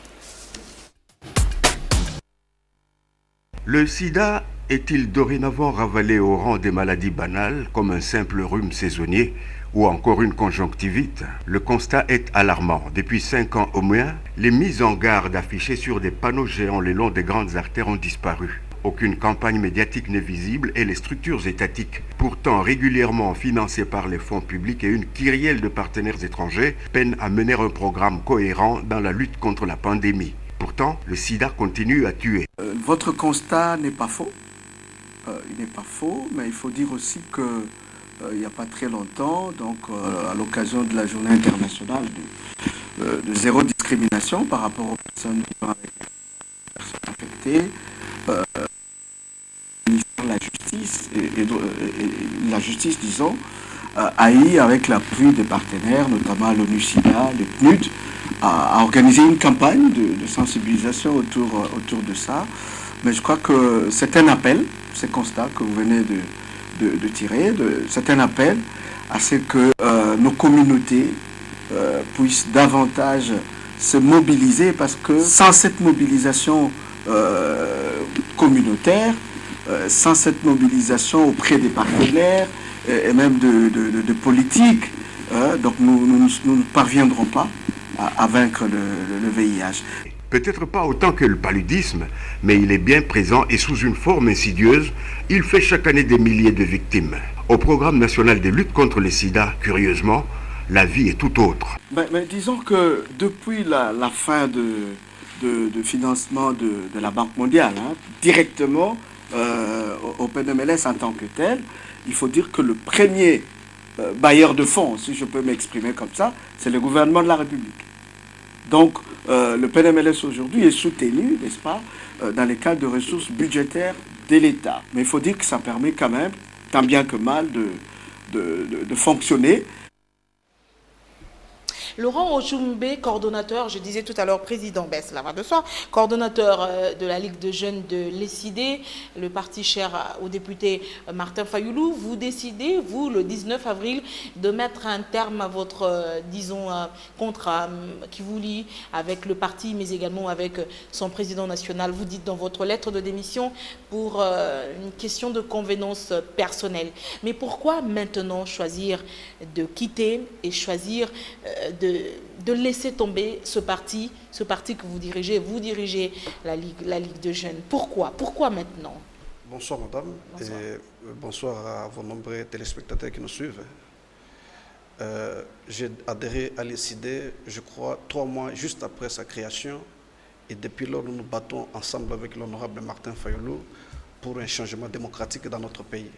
Le sida est-il dorénavant ravalé au rang des maladies banales comme un simple rhume saisonnier ou encore une conjonctivite? Le constat est alarmant. Depuis 5 ans au moins, les mises en garde affichées sur des panneaux géants le long des grandes artères ont disparu. Aucune campagne médiatique n'est visible et les structures étatiques, pourtant régulièrement financées par les fonds publics et une kyrielle de partenaires étrangers, peinent à mener un programme cohérent dans la lutte contre la pandémie. Pourtant, le sida continue à tuer. Votre constat n'est pas faux. Il n'est pas faux, mais il faut dire aussi que il n'y a pas très longtemps, donc à l'occasion de la journée internationale de zéro discrimination par rapport aux personnes vivant avec des personnes infectées, le ministère de la Justice, et la justice, disons, a eu, avec l'appui des partenaires, notamment l'ONU-SIDA, le PNUD, a organisé une campagne de sensibilisation autour de ça. Mais je crois que c'est un appel, ce constat que vous venez de tirer, c'est un appel à ce que nos communautés puissent davantage se mobiliser, parce que sans cette mobilisation communautaire, sans cette mobilisation auprès des partenaires et même de politiques, donc nous ne parviendrons pas à vaincre le VIH. Peut-être pas autant que le paludisme, mais il est bien présent et sous une forme insidieuse, il fait chaque année des milliers de victimes. Au programme national de lutte contre le sida, curieusement, la vie est tout autre. Mais disons que depuis la fin de financement de la Banque mondiale, directement au PNMLS en tant que tel, il faut dire que le premier bailleur de fonds, si je peux m'exprimer comme ça, c'est le gouvernement de la République. Donc, le PNMLS aujourd'hui est soutenu, n'est-ce pas, dans les cadres de ressources budgétaires de l'État. Mais il faut dire que ça permet quand même, tant bien que mal, de fonctionner. Laurent Otumbe, coordonnateur, je disais tout à l'heure président, ben cela va de soi, coordonnateur de la Ligue de jeunes de l'ESID, le parti cher au député Martin Fayoulou, vous décidez, vous, le 19 avril, de mettre un terme à votre, disons, contrat qui vous lie avec le parti, mais également avec son président national. Vous dites dans votre lettre de démission pour une question de convenance personnelle. Mais pourquoi maintenant choisir de quitter et choisir de laisser tomber ce parti que vous dirigez la Ligue de jeunes? Pourquoi maintenant? Bonsoir madame, bonsoir. Et bonsoir à vos nombreux téléspectateurs qui nous suivent. J'ai adhéré à l'ESID, je crois, 3 mois juste après sa création, et depuis lors nous nous battons ensemble avec l'honorable Martin Fayoulou pour un changement démocratique dans notre pays.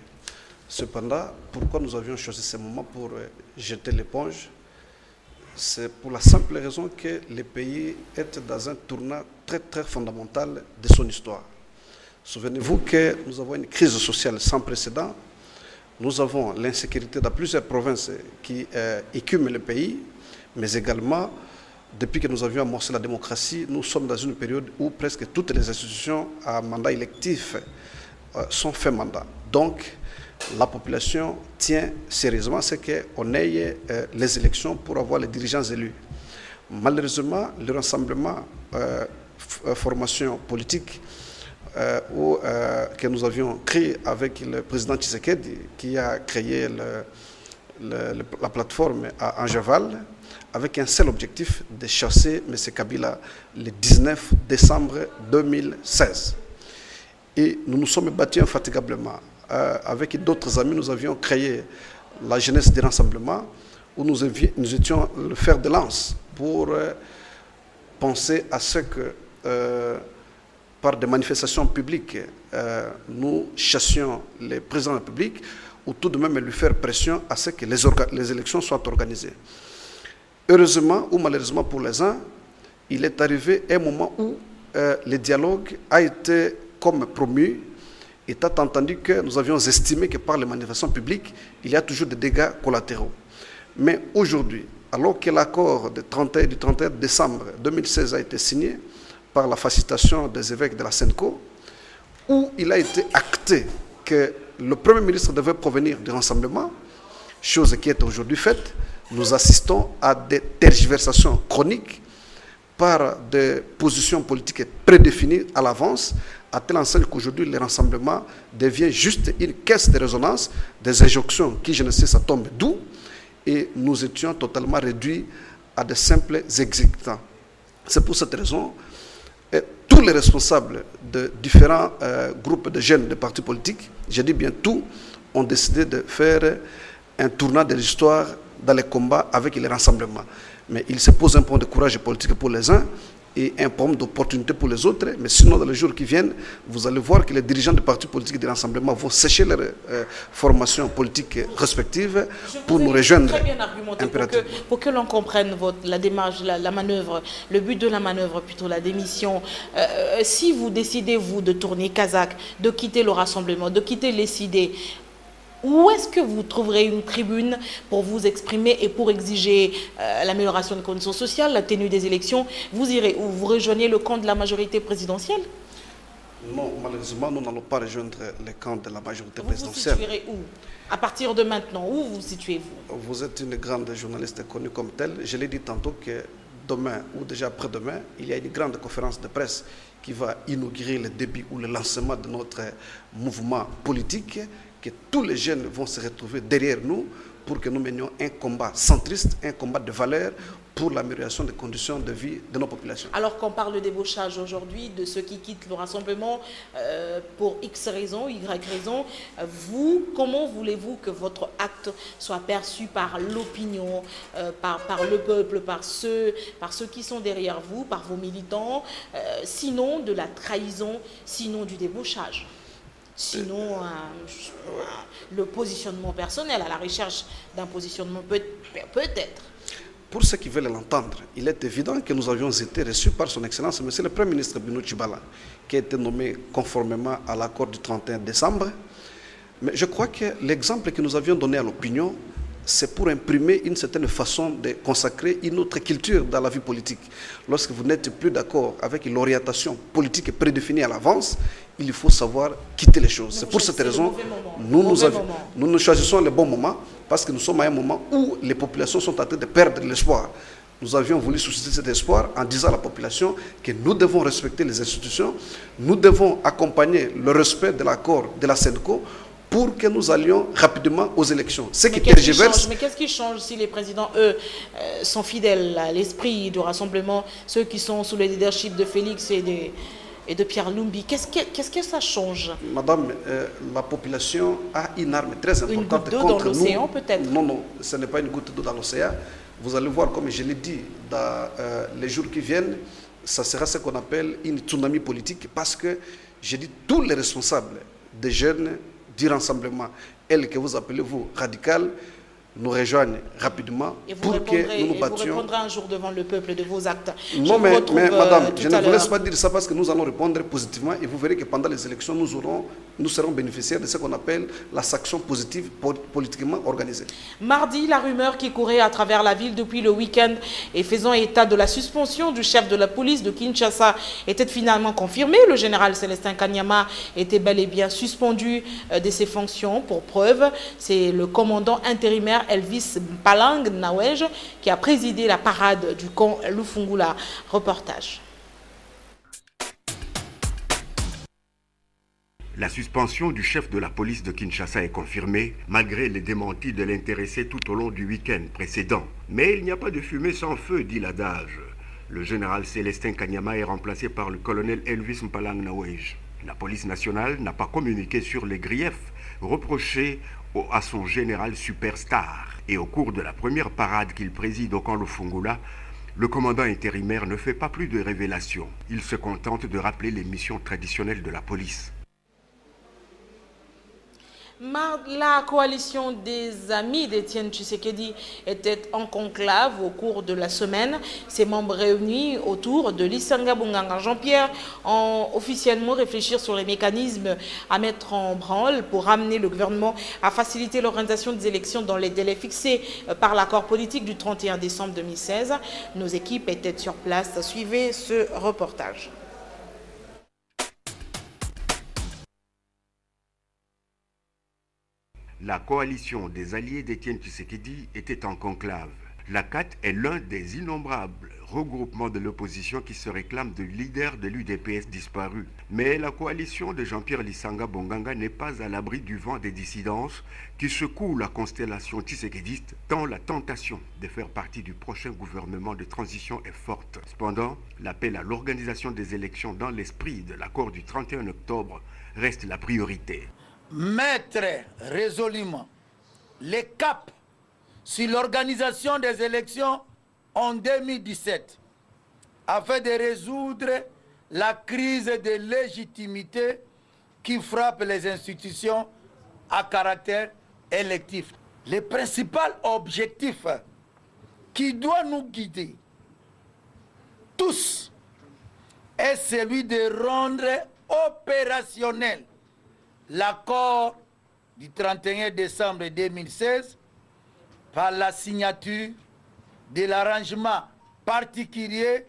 Cependant, pourquoi nous avions choisi ce moment pour jeter l'éponge? C'est pour la simple raison que le pays est dans un tournant très fondamental de son histoire. Souvenez-vous que nous avons une crise sociale sans précédent. Nous avons l'insécurité dans plusieurs provinces qui écument le pays, mais également, depuis que nous avions amorcé la démocratie, nous sommes dans une période où presque toutes les institutions à mandat électif sont fait mandat. Donc, la population tient sérieusement à ce qu'on ait les élections pour avoir les dirigeants élus. Malheureusement, le rassemblement formation politique que nous avions créé avec le président Tshisekedi, qui a créé la plateforme à Angeval, avec un seul objectif de chasser M. Kabila le 19 décembre 2016. Et nous nous sommes battus infatigablement. Avec d'autres amis, nous avions créé la jeunesse du rassemblement, où nous étions le fer de lance pour penser à ce que, par des manifestations publiques, nous chassions le président de la République, ou tout de même lui faire pression à ce que les élections soient organisées. Heureusement ou malheureusement pour les uns, il est arrivé un moment où le dialogue a été comme promu, étant entendu que nous avions estimé que par les manifestations publiques, il y a toujours des dégâts collatéraux. Mais aujourd'hui, alors que l'accord du 31 décembre 2016 a été signé par la facilitation des évêques de la SENCO, où il a été acté que le Premier ministre devait provenir du rassemblement, chose qui est aujourd'hui faite, nous assistons à des tergiversations chroniques par des positions politiques prédéfinies à l'avance, à telle enseigne qu'aujourd'hui le rassemblement devient juste une caisse de résonance des injonctions qui, je ne sais, ça tombe d'où, et nous étions totalement réduits à de simples exécutants. C'est pour cette raison que tous les responsables de différents groupes de jeunes de partis politiques, je dis bien tous, ont décidé de faire un tournant de l'histoire dans les combats avec les rassemblements. Mais il se pose un point de courage politique pour les uns et un problème d'opportunité pour les autres. Mais sinon, dans les jours qui viennent, vous allez voir que les dirigeants des partis politiques et des rassemblements vont sécher leur formation politique respective pour nous rejoindre. Très bien argumenté pour que l'on comprenne la démarche, la manœuvre, le but de la manœuvre, plutôt la démission. Si vous décidez, vous, de tourner Kazakh, de quitter le rassemblement, de quitter les CID, où est-ce que vous trouverez une tribune pour vous exprimer et pour exiger l'amélioration des conditions sociales, la tenue des élections? Vous irez où? Vous rejoignez le camp de la majorité présidentielle? Non, malheureusement, nous n'allons pas rejoindre le camp de la majorité présidentielle. Vous vous situerez où? À partir de maintenant, où vous situez-vous? Vous êtes une grande journaliste connue comme telle. Je l'ai dit tantôt que demain, ou déjà après-demain, il y a une grande conférence de presse qui va inaugurer le début ou le lancement de notre mouvement politique, que tous les jeunes vont se retrouver derrière nous pour que nous menions un combat centriste, un combat de valeur pour l'amélioration des conditions de vie de nos populations. Alors qu'on parle de débauchage aujourd'hui, de ceux qui quittent le rassemblement pour X raisons, Y raisons, vous, comment voulez-vous que votre acte soit perçu par l'opinion, par le peuple, par ceux qui sont derrière vous, par vos militants, sinon de la trahison, sinon du débauchage? Sinon, le positionnement personnel, à la recherche d'un positionnement peut-être. Pour ceux qui veulent l'entendre, il est évident que nous avions été reçus par son Excellence, M. le Premier ministre Bruno Tshibala, qui a été nommé conformément à l'accord du 31 décembre. Mais je crois que l'exemple que nous avions donné à l'opinion, c'est pour imprimer une certaine façon de consacrer une autre culture dans la vie politique. Lorsque vous n'êtes plus d'accord avec l'orientation politique prédéfinie à l'avance, il faut savoir quitter les choses. C'est pour cette raison que nous choisissons le bon moment, parce que nous sommes à un moment où les populations sont en train de perdre l'espoir. Nous avions voulu susciter cet espoir en disant à la population que nous devons respecter les institutions, nous devons accompagner le respect de l'accord de la SENCO pour que nous allions rapidement aux élections. Mais qu'est-ce qui change si les présidents, eux, sont fidèles à l'esprit du rassemblement, ceux qui sont sous le leadership de Félix et de Pierre Lumbi? Qu'est-ce que ça change? Madame, la population a une arme très importante contre nous. Une goutte d'eau dans l'océan, peut-être? Non, non, ce n'est pas une goutte d'eau dans l'océan. Vous allez voir, comme je l'ai dit, dans les jours qui viennent, ça sera ce qu'on appelle une tsunami politique, parce que j'ai dit tous les responsables des jeunes du rassemblement, elle que vous appelez vous radical, nous rejoignent rapidement pour que nous nous battions. Vous répondrez un jour devant le peuple de vos actes. Non, mais madame, je ne vous laisse pas dire ça parce que nous allons répondre positivement et vous verrez que pendant les élections, nous serons bénéficiaires de ce qu'on appelle la sanction positive politiquement organisée. Mardi, la rumeur qui courait à travers la ville depuis le week-end et faisant état de la suspension du chef de la police de Kinshasa était finalement confirmée. Le général Célestin Kanyama était bel et bien suspendu de ses fonctions. Pour preuve, c'est le commandant intérimaire Elvis Palang Nawej qui a présidé la parade du camp Lufungula. Reportage. La suspension du chef de la police de Kinshasa est confirmée malgré les démentis de l'intéressé tout au long du week-end précédent. Mais il n'y a pas de fumée sans feu, dit l'adage. Le général Célestin Kanyama est remplacé par le colonel Elvis Palang Nawej. La police nationale n'a pas communiqué sur les griefs reprochés à son général superstar. Et au cours de la première parade qu'il préside au camp Lufungula, le commandant intérimaire ne fait pas plus de révélations. Il se contente de rappeler les missions traditionnelles de la police. La coalition des amis d'Étienne Tshisekedi était en conclave au cours de la semaine. Ses membres réunis autour de Lisanga Bonganga Jean-Pierre ont officiellement réfléchi sur les mécanismes à mettre en branle pour amener le gouvernement à faciliter l'organisation des élections dans les délais fixés par l'accord politique du 31 décembre 2016. Nos équipes étaient sur place. Suivez ce reportage. La coalition des alliés d'Étienne Tshisekedi était en conclave. La CAT est l'un des innombrables regroupements de l'opposition qui se réclament de leader de l'UDPS disparu. Mais la coalition de Jean-Pierre Lisanga Bonganga n'est pas à l'abri du vent des dissidences qui secouent la constellation tshisekediste tant la tentation de faire partie du prochain gouvernement de transition est forte. Cependant, l'appel à l'organisation des élections dans l'esprit de l'accord du 31 octobre reste la priorité. Mettre résolument les caps sur l'organisation des élections en 2017 afin de résoudre la crise de légitimité qui frappe les institutions à caractère électif. Le principal objectif qui doit nous guider tous est celui de rendre opérationnel l'accord du 31 décembre 2016 par la signature de l'arrangement particulier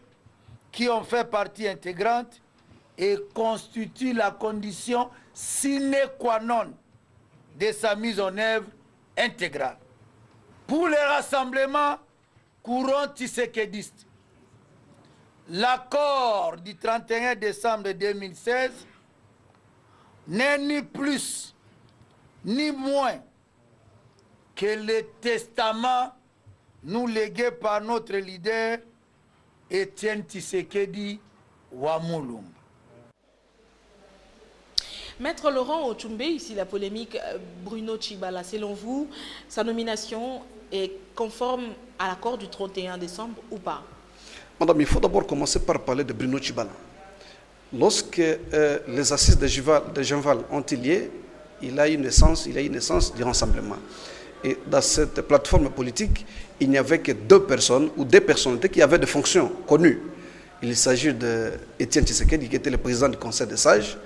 qui en fait partie intégrante et constitue la condition sine qua non de sa mise en œuvre intégrale. Pour les rassemblements courants tshisekedistes, l'accord du 31 décembre 2016 n'est ni plus ni moins que le testament nous légué par notre leader Étienne Tshisekedi Wamulumba. Maître Laurent Otumbe, ici la polémique Bruno Tshibala, selon vous, sa nomination est conforme à l'accord du 31 décembre ou pas? Madame, il faut d'abord commencer par parler de Bruno Tshibala. Lorsque les assises de Genval ont eu lieu, il a eu naissance du rassemblement. Et dans cette plateforme politique, il n'y avait que deux personnes ou des personnalités qui avaient des fonctions connues. Il s'agit d'Étienne Tshisekedi, qui était le président du Conseil des sages,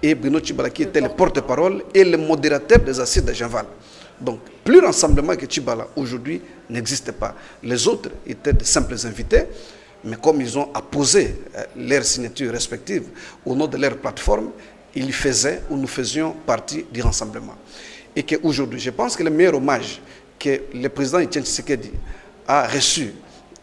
et Bruno Tshibala, qui était le porte-parole et le modérateur des assises de Genval. Donc, plus rassemblement que Tshibala aujourd'hui n'existe pas. Les autres étaient de simples invités. Mais comme ils ont apposé leurs signatures respectives au nom de leur plateforme, ils faisaient ou nous faisions partie du rassemblement. Et qu'aujourd'hui, je pense que le meilleur hommage que le président Étienne Tshisekedi a reçu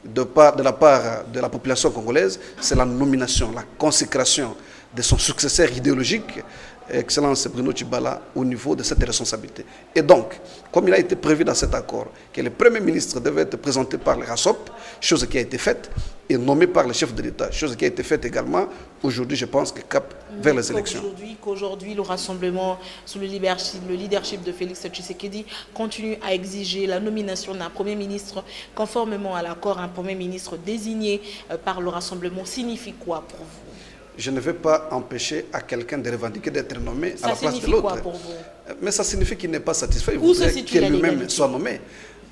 de la part de la population congolaise, c'est la nomination, la consécration de son successeur idéologique, Excellence Bruno Tshibala, au niveau de cette responsabilité. Et donc, comme il a été prévu dans cet accord, que le Premier ministre devait être présenté par le RASOP, chose qui a été faite, et nommé par le chef de l'État, chose qui a été faite également, aujourd'hui je pense que cap vers les élections. Qu'aujourd'hui le rassemblement sous le leadership de Félix Tshisekedi continue à exiger la nomination d'un Premier ministre conformément à l'accord. Un Premier ministre désigné par le rassemblement signifie quoi pour vous? Je ne vais pas empêcher à quelqu'un de revendiquer d'être nommé à la place de l'autre. Ça signifie quoi pour vous? Mais ça signifie qu'il n'est pas satisfait. Il Où se voudrait situe qu'il la lui-même légalité? soit nommé.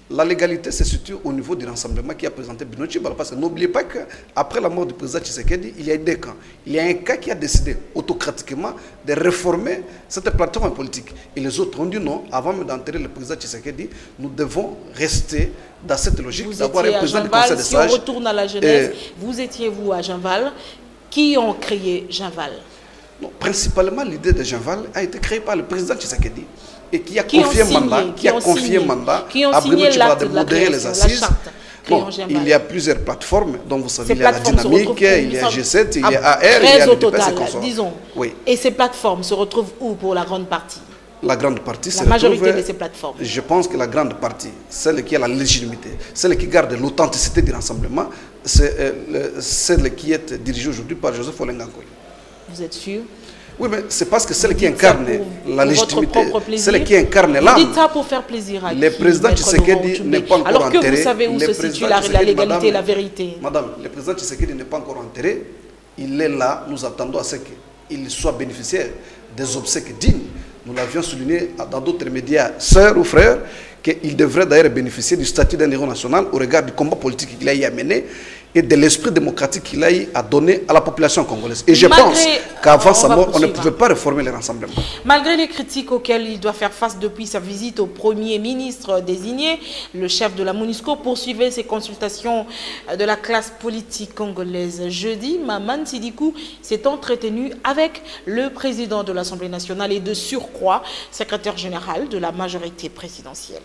La légalité se situe au niveau du rassemblement qui a présenté Bruno Tchibala. Parce que n'oubliez pas qu'après la mort du président Tshisekedi, il y a eu deux camps. Il y a un cas qui a décidé autocratiquement de réformer cette plateforme politique. Et les autres ont dit non, avant même d'enterrer le président Tshisekedi, nous devons rester dans cette logique d'avoir un président du Conseil des sages. Si on retourne à la jeunesse, vous étiez vous à Jeanval. Qui ont créé Jeanval? Non, principalement, l'idée de Jeanval a été créée par le président Tshisekedi. Et qui a confié un mandat à Bruno Tchibala de modérer les assises. Bon, il y a plusieurs plateformes, dont vous savez, il y a la Dynamique, il y a G7, il y a AR, il y a le DPS et consorts. Disons. Oui. Et ces plateformes se retrouvent où pour la grande partie? La grande partie, la majorité de ces plateformes. Je pense que la grande partie, celle qui a la légitimité, celle qui garde l'authenticité du rassemblement, c'est celle qui est dirigée aujourd'hui par Joseph Olengankoy. Vous êtes sûr? Oui, mais c'est parce que celle qui incarne la légitimité, celle qui incarne l'âme. Vous dites ça pour faire plaisir à qui? Le président Tshisekedi n'est pas encore enterré. Alors que vous savez où se situe la légalité et la vérité. Madame, le président Tshisekedi n'est pas encore enterré. Il est là. Nous attendons à ce qu'il soit bénéficiaire des obsèques dignes. Nous l'avions souligné dans d'autres médias, sœurs ou frères, qu'il devrait d'ailleurs bénéficier du statut d'un héros national au regard du combat politique qu'il a eu à mener et de l'esprit démocratique qu'il a eu à donner à la population congolaise. Et je pense qu'avant sa mort, on ne pouvait pas réformer les rassemblements. Malgré les critiques auxquelles il doit faire face depuis sa visite au Premier ministre désigné, le chef de la MONUSCO poursuivait ses consultations de la classe politique congolaise. Jeudi, Maman Sidikou s'est entretenu avec le président de l'Assemblée nationale et de surcroît, secrétaire général de la majorité présidentielle.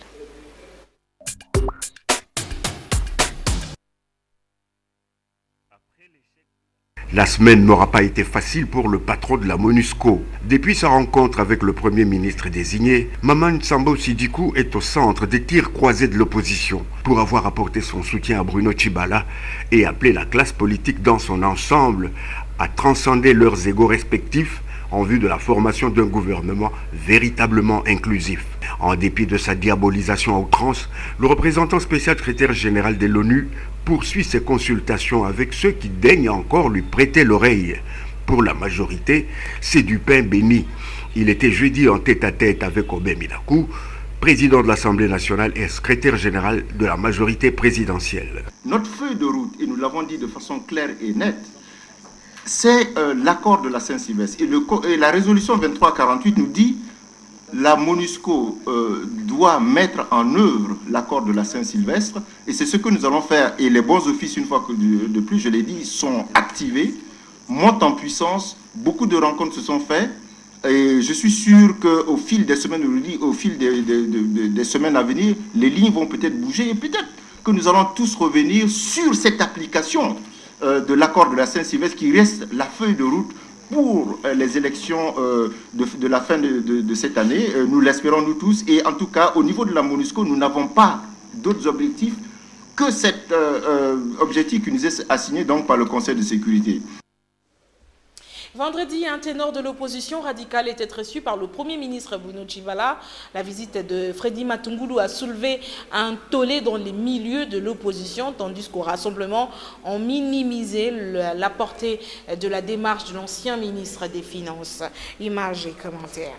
La semaine n'aura pas été facile pour le patron de la MONUSCO. Depuis sa rencontre avec le Premier ministre désigné, Maman Sambo Sidikou est au centre des tirs croisés de l'opposition pour avoir apporté son soutien à Bruno Tchibala et appelé la classe politique dans son ensemble à transcender leurs égos respectifs en vue de la formation d'un gouvernement véritablement inclusif. En dépit de sa diabolisation à outrance, le représentant spécial secrétaire général de l'ONU poursuit ses consultations avec ceux qui daignent encore lui prêter l'oreille. Pour la majorité, c'est du pain béni. Il était jeudi en tête-à-tête avec Obé Milakou, président de l'Assemblée nationale et secrétaire général de la majorité présidentielle. Notre feuille de route, et nous l'avons dit de façon claire et nette, c'est l'accord de la Saint-Sylvestre. Et la résolution 2348 nous dit la MONUSCO doit mettre en œuvre l'accord de la Saint-Sylvestre, et c'est ce que nous allons faire. Et les bons offices, une fois que de plus, je l'ai dit, sont activés, montent en puissance, beaucoup de rencontres se sont faites, et je suis sûr qu'au fil des semaines, au fil des semaines à venir, les lignes vont peut-être bouger, et peut-être que nous allons tous revenir sur cette application de l'accord de la Saint-Sylvestre qui reste la feuille de route pour les élections de la fin de cette année. Nous l'espérons nous tous. Et en tout cas, au niveau de la MONUSCO, nous n'avons pas d'autres objectifs que cet objectif qui nous est assigné donc par le Conseil de sécurité. Vendredi, un ténor de l'opposition radicale était reçu par le Premier ministre Bruno Tchibala. La visite de Freddy Matungulu a soulevé un tollé dans les milieux de l'opposition, tandis qu'au rassemblement, on minimisait la portée de la démarche de l'ancien ministre des Finances. Images et commentaires.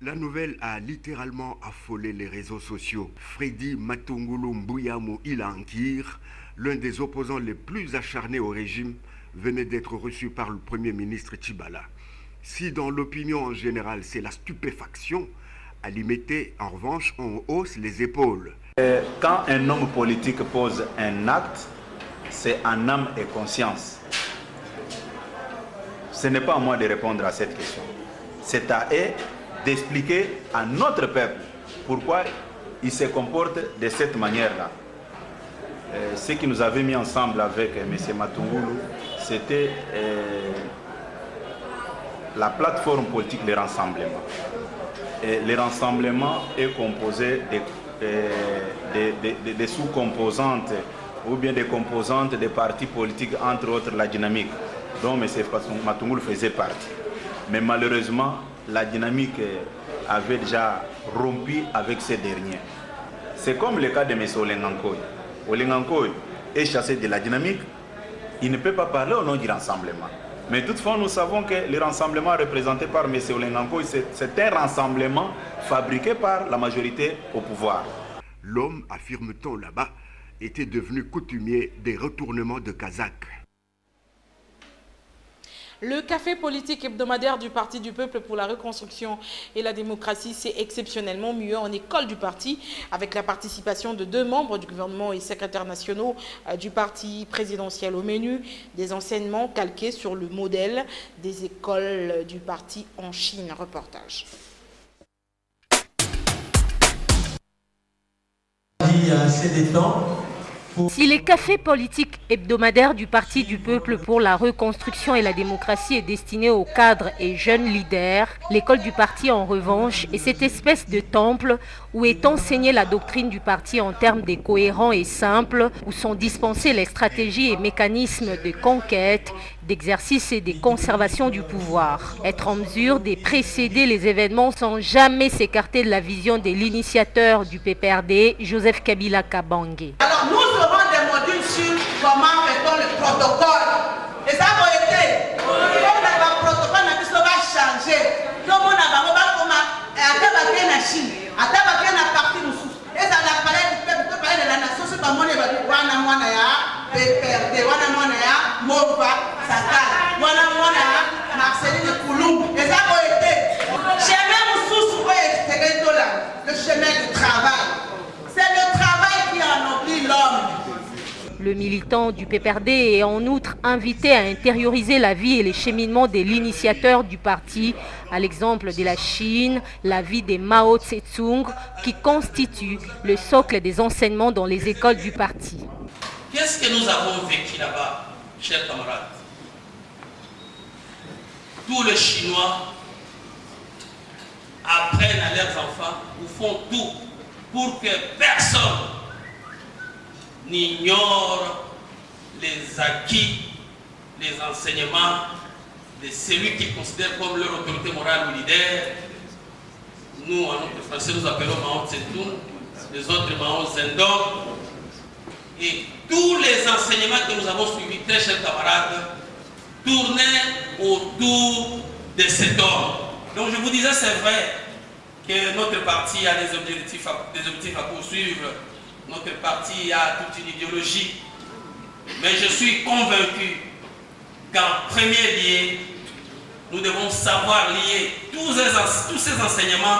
La nouvelle a littéralement affolé les réseaux sociaux. Freddy Matungulu Mbuyamo Ilankir, l'un des opposants les plus acharnés au régime, venait d'être reçu par le Premier ministre Tchibala. Si dans l'opinion en général c'est la stupéfaction, à l'y mettait en revanche on hausse les épaules. Quand un homme politique pose un acte, c'est en âme et conscience. Ce n'est pas à moi de répondre à cette question. C'est à eux d'expliquer à notre peuple pourquoi il se comporte de cette manière-là. Ce qui nous avait mis ensemble avec M. Matungulu, c'était la plateforme politique Les Rassemblements. Et les rassemblements est composé de sous-composantes ou bien des composantes des partis politiques, entre autres la Dynamique, dont M. Matungulu faisait partie. Mais malheureusement, la Dynamique avait déjà rompu avec ces derniers. C'est comme le cas de M. Olengankoy. Olengankoy est chassé de la Dynamique, il ne peut pas parler au nom du rassemblement. Mais toutefois, nous savons que le rassemblement représenté par M. Olenganko, c'est un rassemblement fabriqué par la majorité au pouvoir. L'homme, affirme-t-on là-bas, était devenu coutumier des retournements de Kazakh. Le café politique hebdomadaire du Parti du Peuple pour la Reconstruction et la Démocratie s'est exceptionnellement mué en école du parti avec la participation de 2 membres du gouvernement et secrétaires nationaux du parti présidentiel au menu, des enseignements calqués sur le modèle des écoles du parti en Chine. Reportage. Il y a assez de temps. Si les cafés politiques hebdomadaires du Parti du Peuple pour la Reconstruction et la Démocratie est destiné aux cadres et jeunes leaders, l'école du parti en revanche est cette espèce de temple où est enseignée la doctrine du parti en termes de cohérents et simples, où sont dispensées les stratégies et mécanismes de conquête, d'exercice et de conservation du pouvoir. Être en mesure de précéder les événements sans jamais s'écarter de la vision de l'initiateur du PPRD, Joseph Kabila Kabange. Alors nous aurons des modules sur comment fait-on le protocole. Et ça va être. Le protocole va changer. Tout le monde va comment attaquer la Chine, attaquer la partie nous. Et ça va parler du peuple, parler de la nation. C'est pas mon évaluation. Wana mwana ya PPRD, wana mwana ya Mova. Le chemin du travail. C'est le travail qui ennoblit l'homme. Le militant du PPRD est en outre invité à intérioriser la vie et les cheminements de l'initiateur du parti, à l'exemple de la Chine, la vie des Mao Tse-tung, qui constitue le socle des enseignements dans les écoles du parti. Qu'est-ce que nous avons vécu là-bas, chers camarades? Tous les Chinois apprennent à leurs enfants ou font tout pour que personne n'ignore les acquis, les enseignements de celui qu'ils considèrent comme leur autorité morale ou leader. Nous, en notre français, nous appelons Mao Tse-tung, les autres Mao Zedong. Et tous les enseignements que nous avons suivis, très chers camarades, tournaient autour de cet homme. Donc je vous disais, c'est vrai que notre parti a des objectifs à poursuivre, notre parti a toute une idéologie, mais je suis convaincu qu'en premier lieu, nous devons savoir lier tous ces enseignements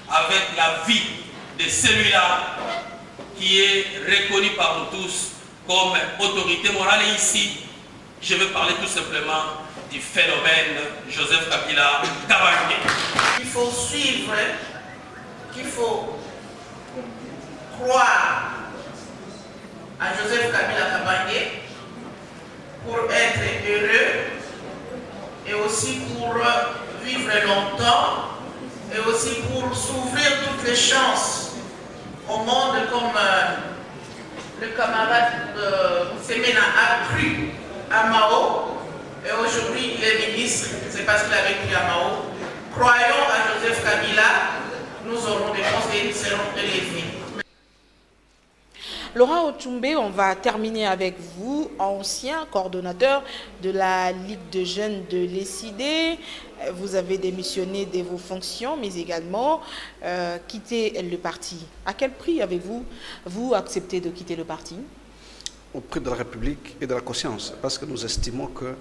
avec la vie de celui-là qui est reconnu par nous tous comme autorité morale. Et ici, je vais parler tout simplement du phénomène Joseph Kabila Kabange. Il faut suivre, qu'il faut croire à Joseph Kabila Kabange pour être heureux et aussi pour vivre longtemps et aussi pour s'ouvrir toutes les chances au monde comme le camarade Semena a cru à Mao. Et aujourd'hui, il est ministre, c'est parce qu'il avait cru à Mao. Croyons à Joseph Kabila, nous aurons des conseillers qui seront élevés. Laurent Otumbe, on va terminer avec vous, ancien coordonnateur de la Ligue de jeunes de l'ESID. Vous avez démissionné de vos fonctions, mais également quitté le parti. À quel prix avez-vous accepté de quitter le parti? Au prix de la République et de la conscience, parce que nous estimons que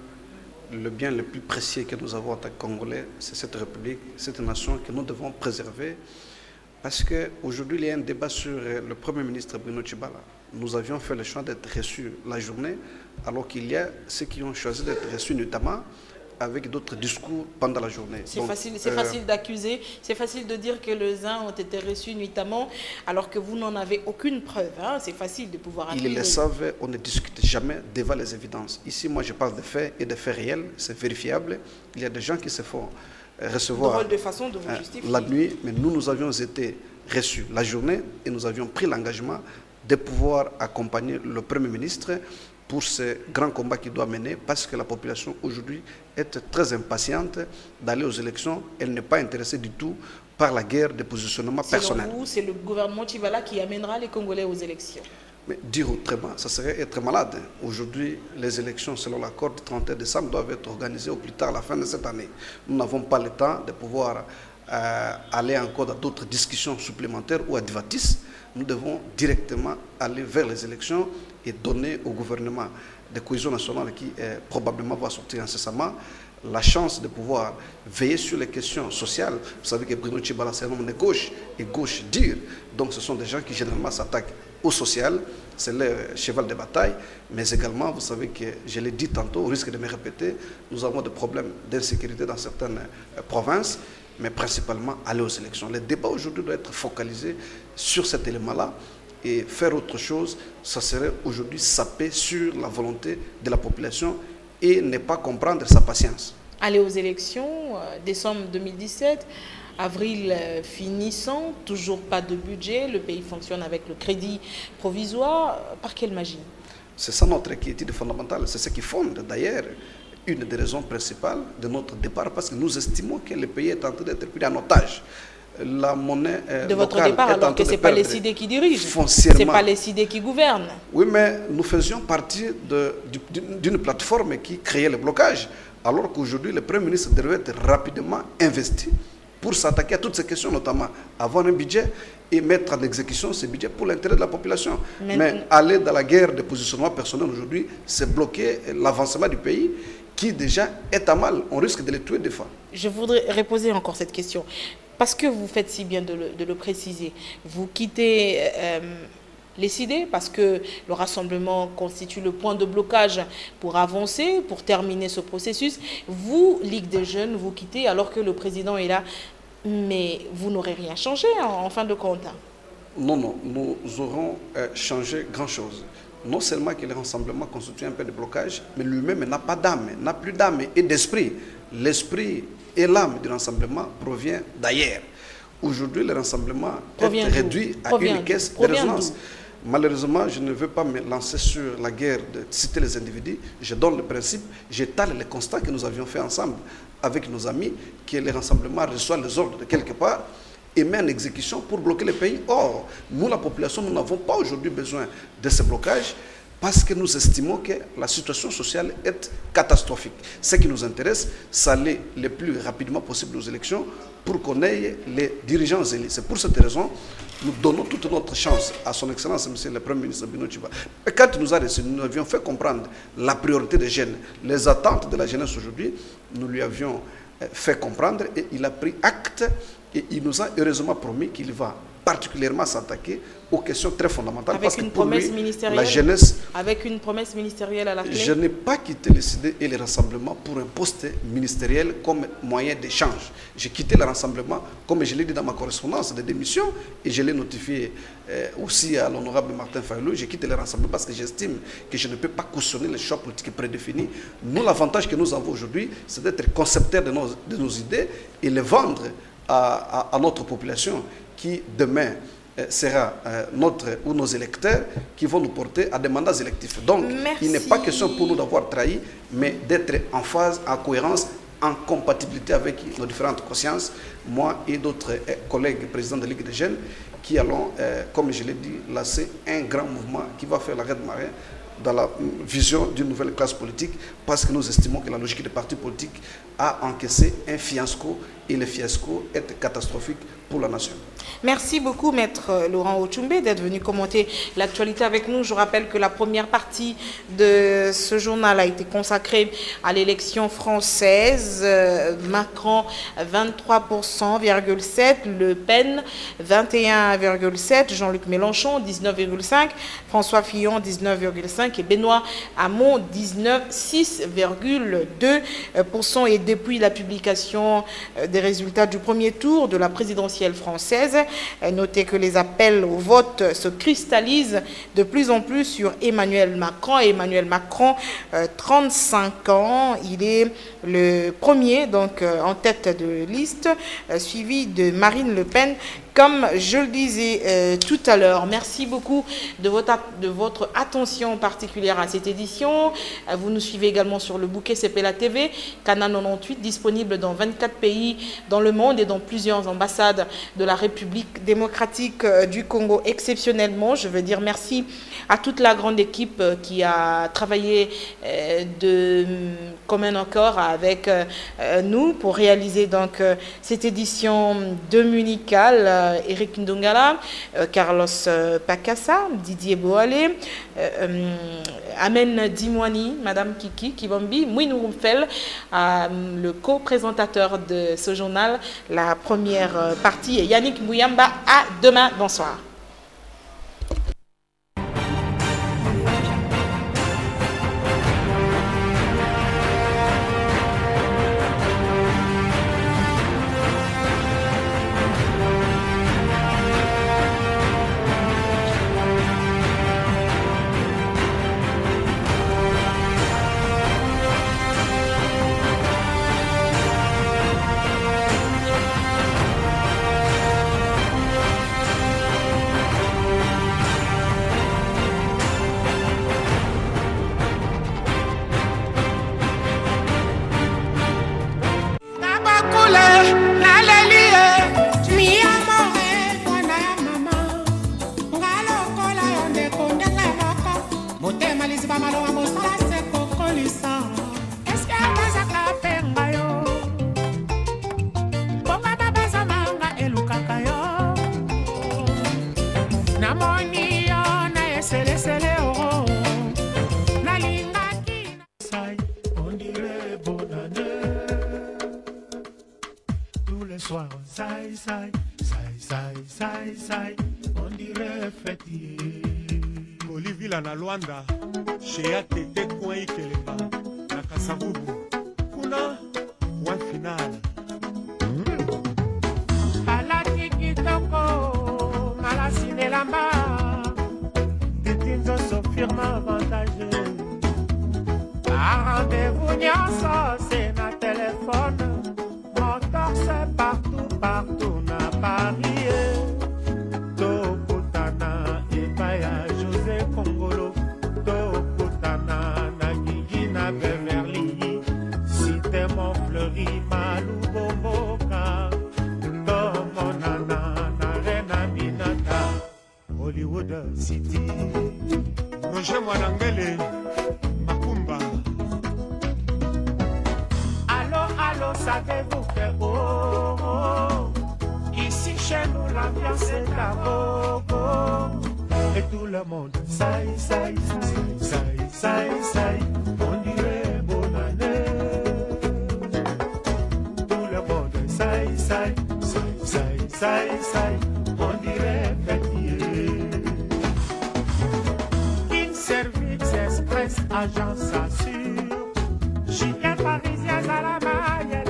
le bien le plus précieux que nous avons en tant que Congolais, c'est cette République, cette nation que nous devons préserver. Parce qu'aujourd'hui, il y a un débat sur le Premier ministre Bruno Tshibala. Nous avions fait le choix d'être reçus la journée, alors qu'il y a ceux qui ont choisi d'être reçus notamment avec d'autres discours pendant la journée. C'est facile d'accuser, c'est facile de dire que les uns ont été reçus nuitamment, alors que vous n'en avez aucune preuve. Hein? C'est facile de pouvoir accuser. Ils le savent, on ne discute jamais devant les évidences. Ici, moi, je parle de faits et de faits réels, c'est vérifiable. Il y a des gens qui se font recevoir de façon de vous justifier. La nuit, mais nous avions été reçus la journée et nous avions pris l'engagement de pouvoir accompagner le Premier ministre pour ce grand combat qu'il doit mener, parce que la population aujourd'hui est très impatiente d'aller aux élections. Elle n'est pas intéressée du tout par la guerre de positionnement personnel. Selon vous, c'est le gouvernement Tshibala qui amènera les Congolais aux élections? Mais dire autrement, ça serait être malade. Aujourd'hui, les élections, selon l'accord du 31 décembre, doivent être organisées au plus tard à la fin de cette année. Nous n'avons pas le temps de pouvoir aller encore dans d'autres discussions supplémentaires ou adventices. Nous devons directement aller vers les élections et donner au gouvernement de cohésion nationale qui probablement va sortir incessamment la chance de pouvoir veiller sur les questions sociales. Vous savez que Bruno Tshibala, c'est un homme de gauche et gauche dure. Donc ce sont des gens qui généralement s'attaquent au social, c'est leur cheval de bataille. Mais également, vous savez que, je l'ai dit tantôt, au risque de me répéter, nous avons des problèmes d'insécurité dans certaines provinces, mais principalement aller aux élections. Le débat aujourd'hui doit être focalisé sur cet élément-là. Et faire autre chose, ça serait aujourd'hui saper sur la volonté de la population et ne pas comprendre sa patience. Aller aux élections, décembre 2017, avril finissant, toujours pas de budget, le pays fonctionne avec le crédit provisoire. Par quelle magie? C'est ça notre inquiétude fondamentale, c'est ce qui fonde d'ailleurs une des raisons principales de notre départ, parce que nous estimons que le pays est en train d'être pris en otage. La monnaie de votre départ, alors que ce n'est pas les CID qui dirigent, ce n'est pas les CID qui gouvernent. Oui, mais nous faisions partie d'une plateforme qui créait le blocage, alors qu'aujourd'hui, le Premier ministre devait être rapidement investi pour s'attaquer à toutes ces questions, notamment avoir un budget et mettre en exécution ce budget pour l'intérêt de la population. Mais aller dans la guerre de positionnement personnel aujourd'hui, c'est bloquer l'avancement du pays qui déjà est à mal. On risque de les tuer des fois. Je voudrais reposer encore cette question. Parce que vous faites si bien de le préciser, vous quittez les CID parce que le rassemblement constitue le point de blocage pour avancer, pour terminer ce processus. Vous, Ligue des jeunes, vous quittez alors que le président est là, mais vous n'aurez rien changé en fin de compte. Non, non, nous aurons changé grand-chose. Non seulement que le rassemblement constitue un point de blocage, mais lui-même n'a pas d'âme, n'a plus d'âme et d'esprit. L'esprit et l'âme du rassemblement provient d'ailleurs. Aujourd'hui, le rassemblement est réduit à une caisse de résonance. Malheureusement, je ne veux pas me lancer sur la guerre de citer les individus. Je donne le principe, j'étale les constats que nous avions fait ensemble avec nos amis, que le rassemblement reçoit les ordres de quelque part et met en exécution pour bloquer le pays. Or, nous, la population, nous n'avons pas aujourd'hui besoin de ce blocage, parce que nous estimons que la situation sociale est catastrophique. Ce qui nous intéresse, c'est aller le plus rapidement possible aux élections pour qu'on ait les dirigeants élus. C'est pour cette raison que nous donnons toute notre chance à son Excellence, M. le Premier ministre Bruno Tshibala. Et quand il nous a reçus, nous avions fait comprendre la priorité des jeunes, les attentes de la jeunesse aujourd'hui. Nous lui avions fait comprendre et il a pris acte et il nous a heureusement promis qu'il va particulièrement s'attaquer aux questions très fondamentales. Avec parce une que pour promesse lui, ministérielle, la jeunesse... Avec une promesse ministérielle à la clé. Je n'ai pas quitté le CID et le rassemblement pour un poste ministériel comme moyen d'échange. J'ai quitté le rassemblement, comme je l'ai dit dans ma correspondance de démission, et je l'ai notifié aussi à l'honorable Martin Fayulu. J'ai quitté le rassemblement parce que j'estime que je ne peux pas cautionner les choix politiques prédéfinis. Nous, l'avantage que nous avons aujourd'hui, c'est d'être concepteurs de nos idées et les vendre à notre population qui demain sera nos électeurs qui vont nous porter à des mandats électifs. Donc, il n'est pas question pour nous d'avoir trahi, mais d'être en phase, en cohérence, en compatibilité avec nos différentes consciences, moi et d'autres collègues présidents de la Ligue des jeunes, qui allons, comme je l'ai dit, lancer un grand mouvement qui va faire l'arrêt de marée dans la vision d'une nouvelle classe politique, parce que nous estimons que la logique des partis politiques a encaissé un fiasco, et le fiasco est catastrophique pour la nation. Merci beaucoup, Maître Laurent Ochoumbe, d'être venu commenter l'actualité avec nous. Je rappelle que la première partie de ce journal a été consacrée à l'élection française. Macron, 23,7%, Le Pen, 21,7%, Jean-Luc Mélenchon, 19,5%, François Fillon, 19,5% et Benoît Hamon, 6,2%. Et depuis la publication des résultats du premier tour de la présidentielle française, notez que les appels au vote se cristallisent de plus en plus sur Emmanuel Macron. Emmanuel Macron, 35 ans, il est le premier donc en tête de liste, suivi de Marine Le Pen, Comme je le disais tout à l'heure, merci beaucoup de votre attention particulière à cette édition. Vous nous suivez également sur le bouquet CPLA TV, Canal 98, disponible dans 24 pays dans le monde et dans plusieurs ambassades de la République démocratique du Congo. Exceptionnellement, je veux dire merci à toute la grande équipe qui a travaillé de commun accord avec nous pour réaliser donc cette édition dominicale. Eric Ndongala, Carlos Pakassa, Didier Boale, Amen Dimwani, Madame Kiki Kibambi, Mouinou Roumfel, le co-présentateur de ce journal, la première partie, et Yannick Mouyamba. À demain, bonsoir. Na Luanda, chez ATT Coin Kelemba, na Kasavubu, kuna point final. Alati kitoko, malasine lamba, titinzo so firma avantage. Rendez-vous nyonso, c'est na téléphone, mon torse partout, partout na Paris. City, Roger Mwanangele, Makumba. Allô, allô, savez-vous que oh, oh, ici chez nous l'ambiance est à gogo. Et tout le monde saï, saï, saï, saï, saï, on dirait bonne année. Tout le monde saï, saï, saï, saï, saï, on dirait fêtier. Agence assure, chien parisien à la maillère.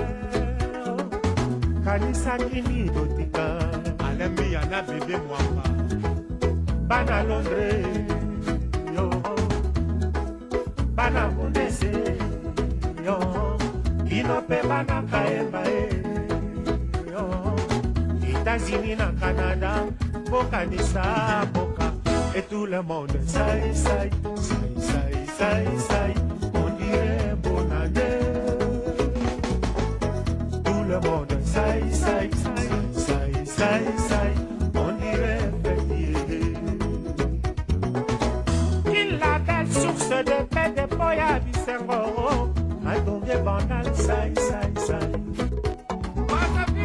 Kanisa Kini Dotika, Alembi Yana Bébé Mwamba, Bana Londres, yo, Bana Bundese, yo, Inope Bana Kaemba, yo, États-Unis na Canada, Bokanisa, Boka, et tout le monde, saï, saï, saï, saï. Saï, saï, on dirait bonne année. Tout le monde saï, saï, saï, saï, saï, saï, on dirait fêtier. Il a belle source de paix de Boya Bissengoro, a tombé banal, saï, saï, saï.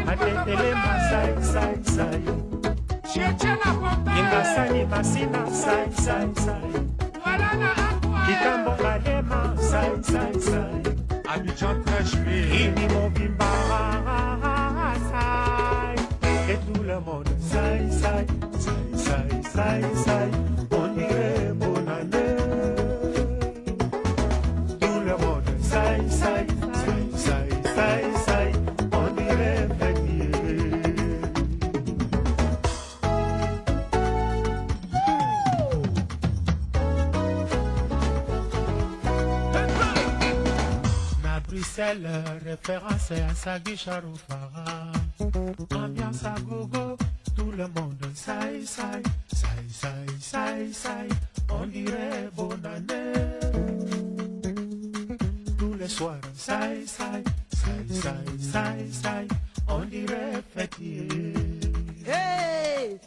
A téléma, saï, saï, saï. Ingasani Masina, saï, saï, saï. Kitambo Kalema, saï, saï, saï. Abidjan Trèche-Bé, Ini Mobimba, saï. Et tout le monde, saï, saï, saï, saï, saï, saï. On dirait bonne année. Tout le monde, saï, saï, saï, saï, saï, saï. On dirait fêtier. Michel, référence à Sagui Charoufara. Ambiance à gogo, tout le monde saï, saï, saï, saï, saï, saï. On dirait bonne année. Tous les soirs, saï, saï, saï, saï, saï, saï. On dirait fêtier. Hey!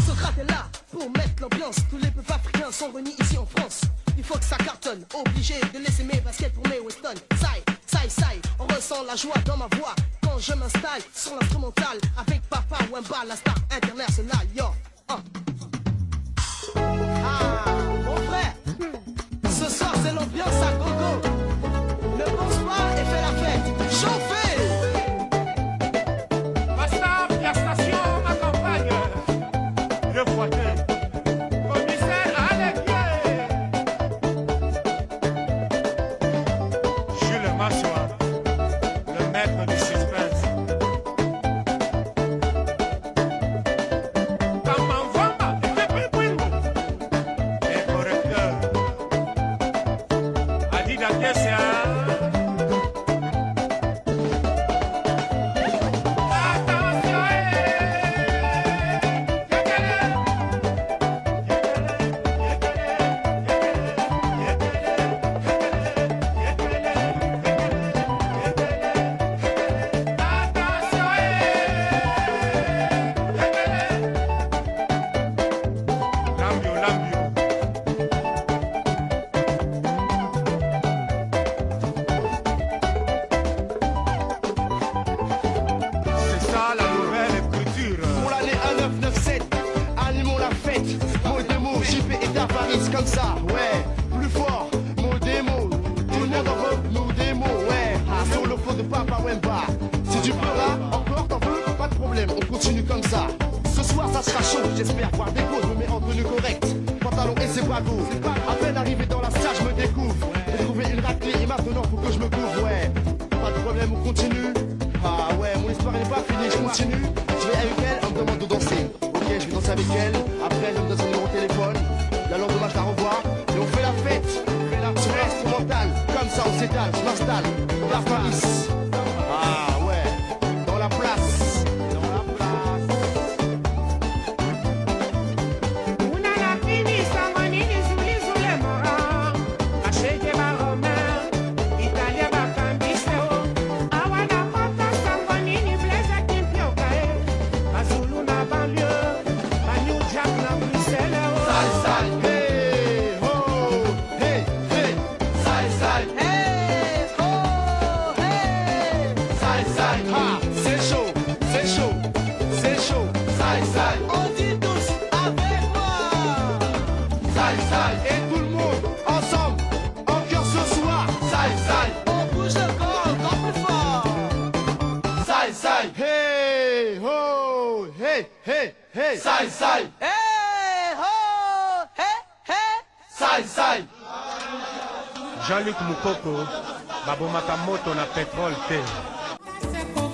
Socrate est là pour mettre l'ambiance. Tous les peuples africains sont réunis ici en France. Il faut que ça cartonne, obligé de laisser mes baskets pour mes Weston. Saï, saï, saï, on ressent la joie dans ma voix quand je m'installe sur l'instrumental avec Papa Wemba, la star internationale. Yo, Ah, mon frère, ce soir c'est l'ambiance à gogo. Ne pense pas et fais la fête. Chauffez! Basta, la station m'accompagne. Le voisin, commissaire Alec. Jules Massoir, le maître du suspense. Kamangwamba, les correcteurs. Adida Kessia. Comme ça, ouais, plus fort, mot démo. Tout le monde en veut, nous démo, ouais. Sur le fond de Papa Wemba. Si tu pleuras, encore t'en veux, pas de problème, on continue comme ça. Ce soir ça sera chaud, j'espère voir des causes, je me mets en tenue correcte. Pantalon et c'est pas beau. À peine arrivé dans la salle, je me découvre. J'ai trouvé une raclée et maintenant faut que je me couvre, ouais. Pas de problème, on continue. Ah ouais, mon histoire n'est pas finie, je continue. Je vais avec elle, on me demande de danser. Ok, je vais danser avec elle, après elle me donne son numéro de téléphone. La lendemain je la revois et on fait la fête. Sur l'instrumental, comme ça on s'étale, je m'installe. La Paris. Ah ouais, dans la place. Dans la place. Una la fini sangonini zuli zule mora. Acheke ba Romain, Italia ba Cambiseo. Awana pata sangonini blaze kimpioka e. Azulu na banlieue, ba New Jack na Bruxelles. Et tout le monde ensemble, en cœur ce soir. On bouge le corps encore plus fort. Hey ho, hey hey hey. Hey ho, hey hey. Jean-Luc Moukoko, babomaka moto na pétrole te. C'est pour